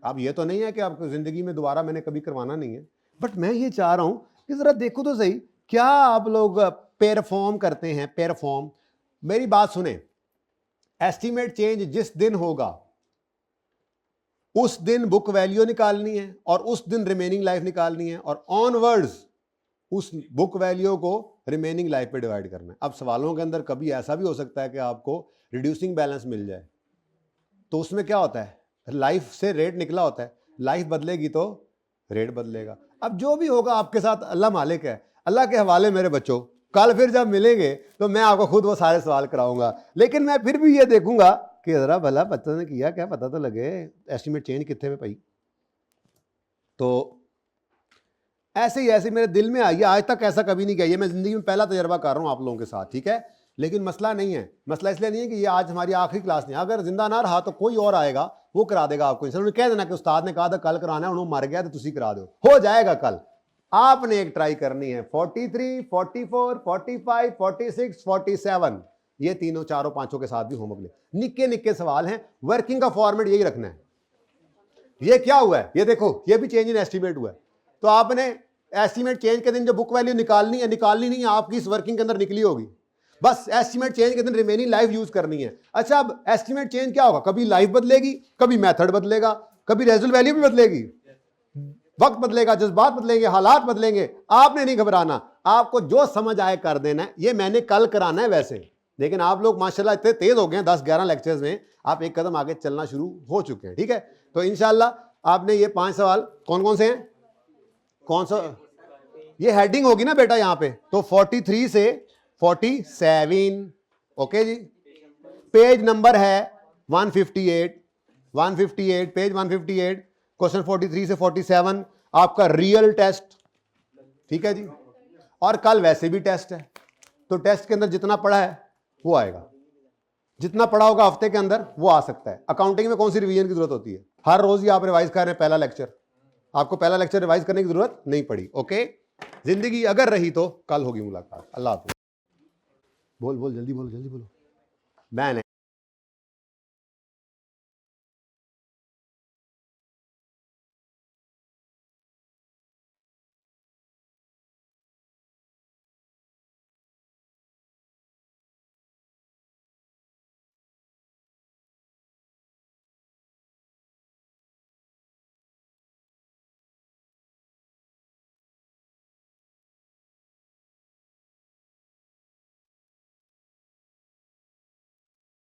अब ये तो नहीं है कि आपको जिंदगी में दोबारा मैंने कभी करवाना नहीं है, बट मैं ये चाह रहा हूं कि जरा देखो तो सही, क्या आप लोग परफॉर्म करते हैं? परफॉर्म, मेरी बात सुने, एस्टीमेट चेंज जिस दिन होगा उस दिन बुक वैल्यू निकालनी है और उस दिन रिमेनिंग लाइफ निकालनी है, और ऑनवर्ड्स उस बुक वैल्यू को रिमेनिंग लाइफ पे डिवाइड करना है। अब सवालों के अंदर कभी ऐसा भी हो सकता है कि आपको रिड्यूसिंग बैलेंस मिल जाए, तो उसमें क्या होता है, लाइफ से रेट निकला होता है, लाइफ बदलेगी तो रेट बदलेगा। अब जो भी होगा आपके साथ अल्लाह मालिक है, अल्लाह के हवाले मेरे बच्चों। कल फिर जब मिलेंगे तो मैं आपको खुद वो सारे सवाल कराऊंगा, लेकिन मैं फिर भी ये देखूंगा कि जरा भला बच्चों ने किया क्या, पता तो लगे एस्टीमेट चेंज कितने में पाई। तो ऐसे ही मेरे दिल में आई है, आज तक ऐसा कभी नहीं किया, ये मैं जिंदगी में पहला तजर्बा कर रहा हूं आप लोगों के साथ। ठीक है, लेकिन मसला नहीं है, मसला इसलिए नहीं है कि ये आज हमारी आखिरी क्लास नहीं, अगर जिंदा ना रहा तो कोई और आएगा वो करा देगा आपको। उन्होंने कह देना कि उस्ताद ने कहा था कल कराना है, उन्होंने मर गया तो तुसी करा दो, हो जाएगा कल। आपने एक ट्राई करनी है 43, 44, 45, 46, 47, ये तीनों चारों पांचों के साथ भी होमवर्क ले। निक्के निक्के सवाल हैं, वर्किंग का फॉर्मेट यही रखना है। ये क्या हुआ है, ये देखो, ये भी चेंज इन एस्टीमेट हुआ है, तो आपने एस्टीमेट चेंज के दिन जो बुक वैल्यू निकालनी है, निकालनी नहीं है, आपकी इस वर्किंग के अंदर निकली होगी, बस एस्टीमेट चेंज के दिन रिमेनिंग लाइफ यूज करनी है। अच्छा, अब एस्टीमेट चेंज क्या होगा, कभी लाइफ बदलेगी, कभी मेथड बदलेगा, कभी रेजल्ट वैल्यू भी बदलेगी, वक्त बदलेगा, जज्बात बदलेंगे, हालात बदलेंगे। आपने नहीं घबराना, आपको जो समझ आए कर देना है। ये मैंने कल कराना है वैसे, लेकिन आप लोग माशाल्लाह इतने तेज हो गए हैं, 10-11 लेक्चर्स में आप एक कदम आगे चलना शुरू हो चुके हैं, ठीक है। तो इंशाल्लाह आपने ये 5 सवाल कौन कौन से हैं, कौन सा, ये हेडिंग होगी ना बेटा यहाँ पे, तो 43 से 47, ओके जी। पेज नंबर है 158, 158, पेज 158, क्वेश्चन 43 से 47 आपका रियल टेस्ट, ठीक है जी। और कल वैसे भी टेस्ट है, तो टेस्ट के अंदर जितना पढ़ा है वो आएगा, जितना पढ़ा होगा हफ्ते के अंदर वो आ सकता है। अकाउंटिंग में कौन सी रिवीजन की जरूरत होती है, हर रोज ही आप रिवाइज कर रहे हैं पहला लेक्चर, आपको पहला लेक्चर रिवाइज करने की जरूरत नहीं पड़ी, ओके। जिंदगी अगर रही तो कल होगी मुलाकात। अल्लाह हाफिज़। बोल बोल, जल्दी बोलो, जल्दी बोलो। मैंने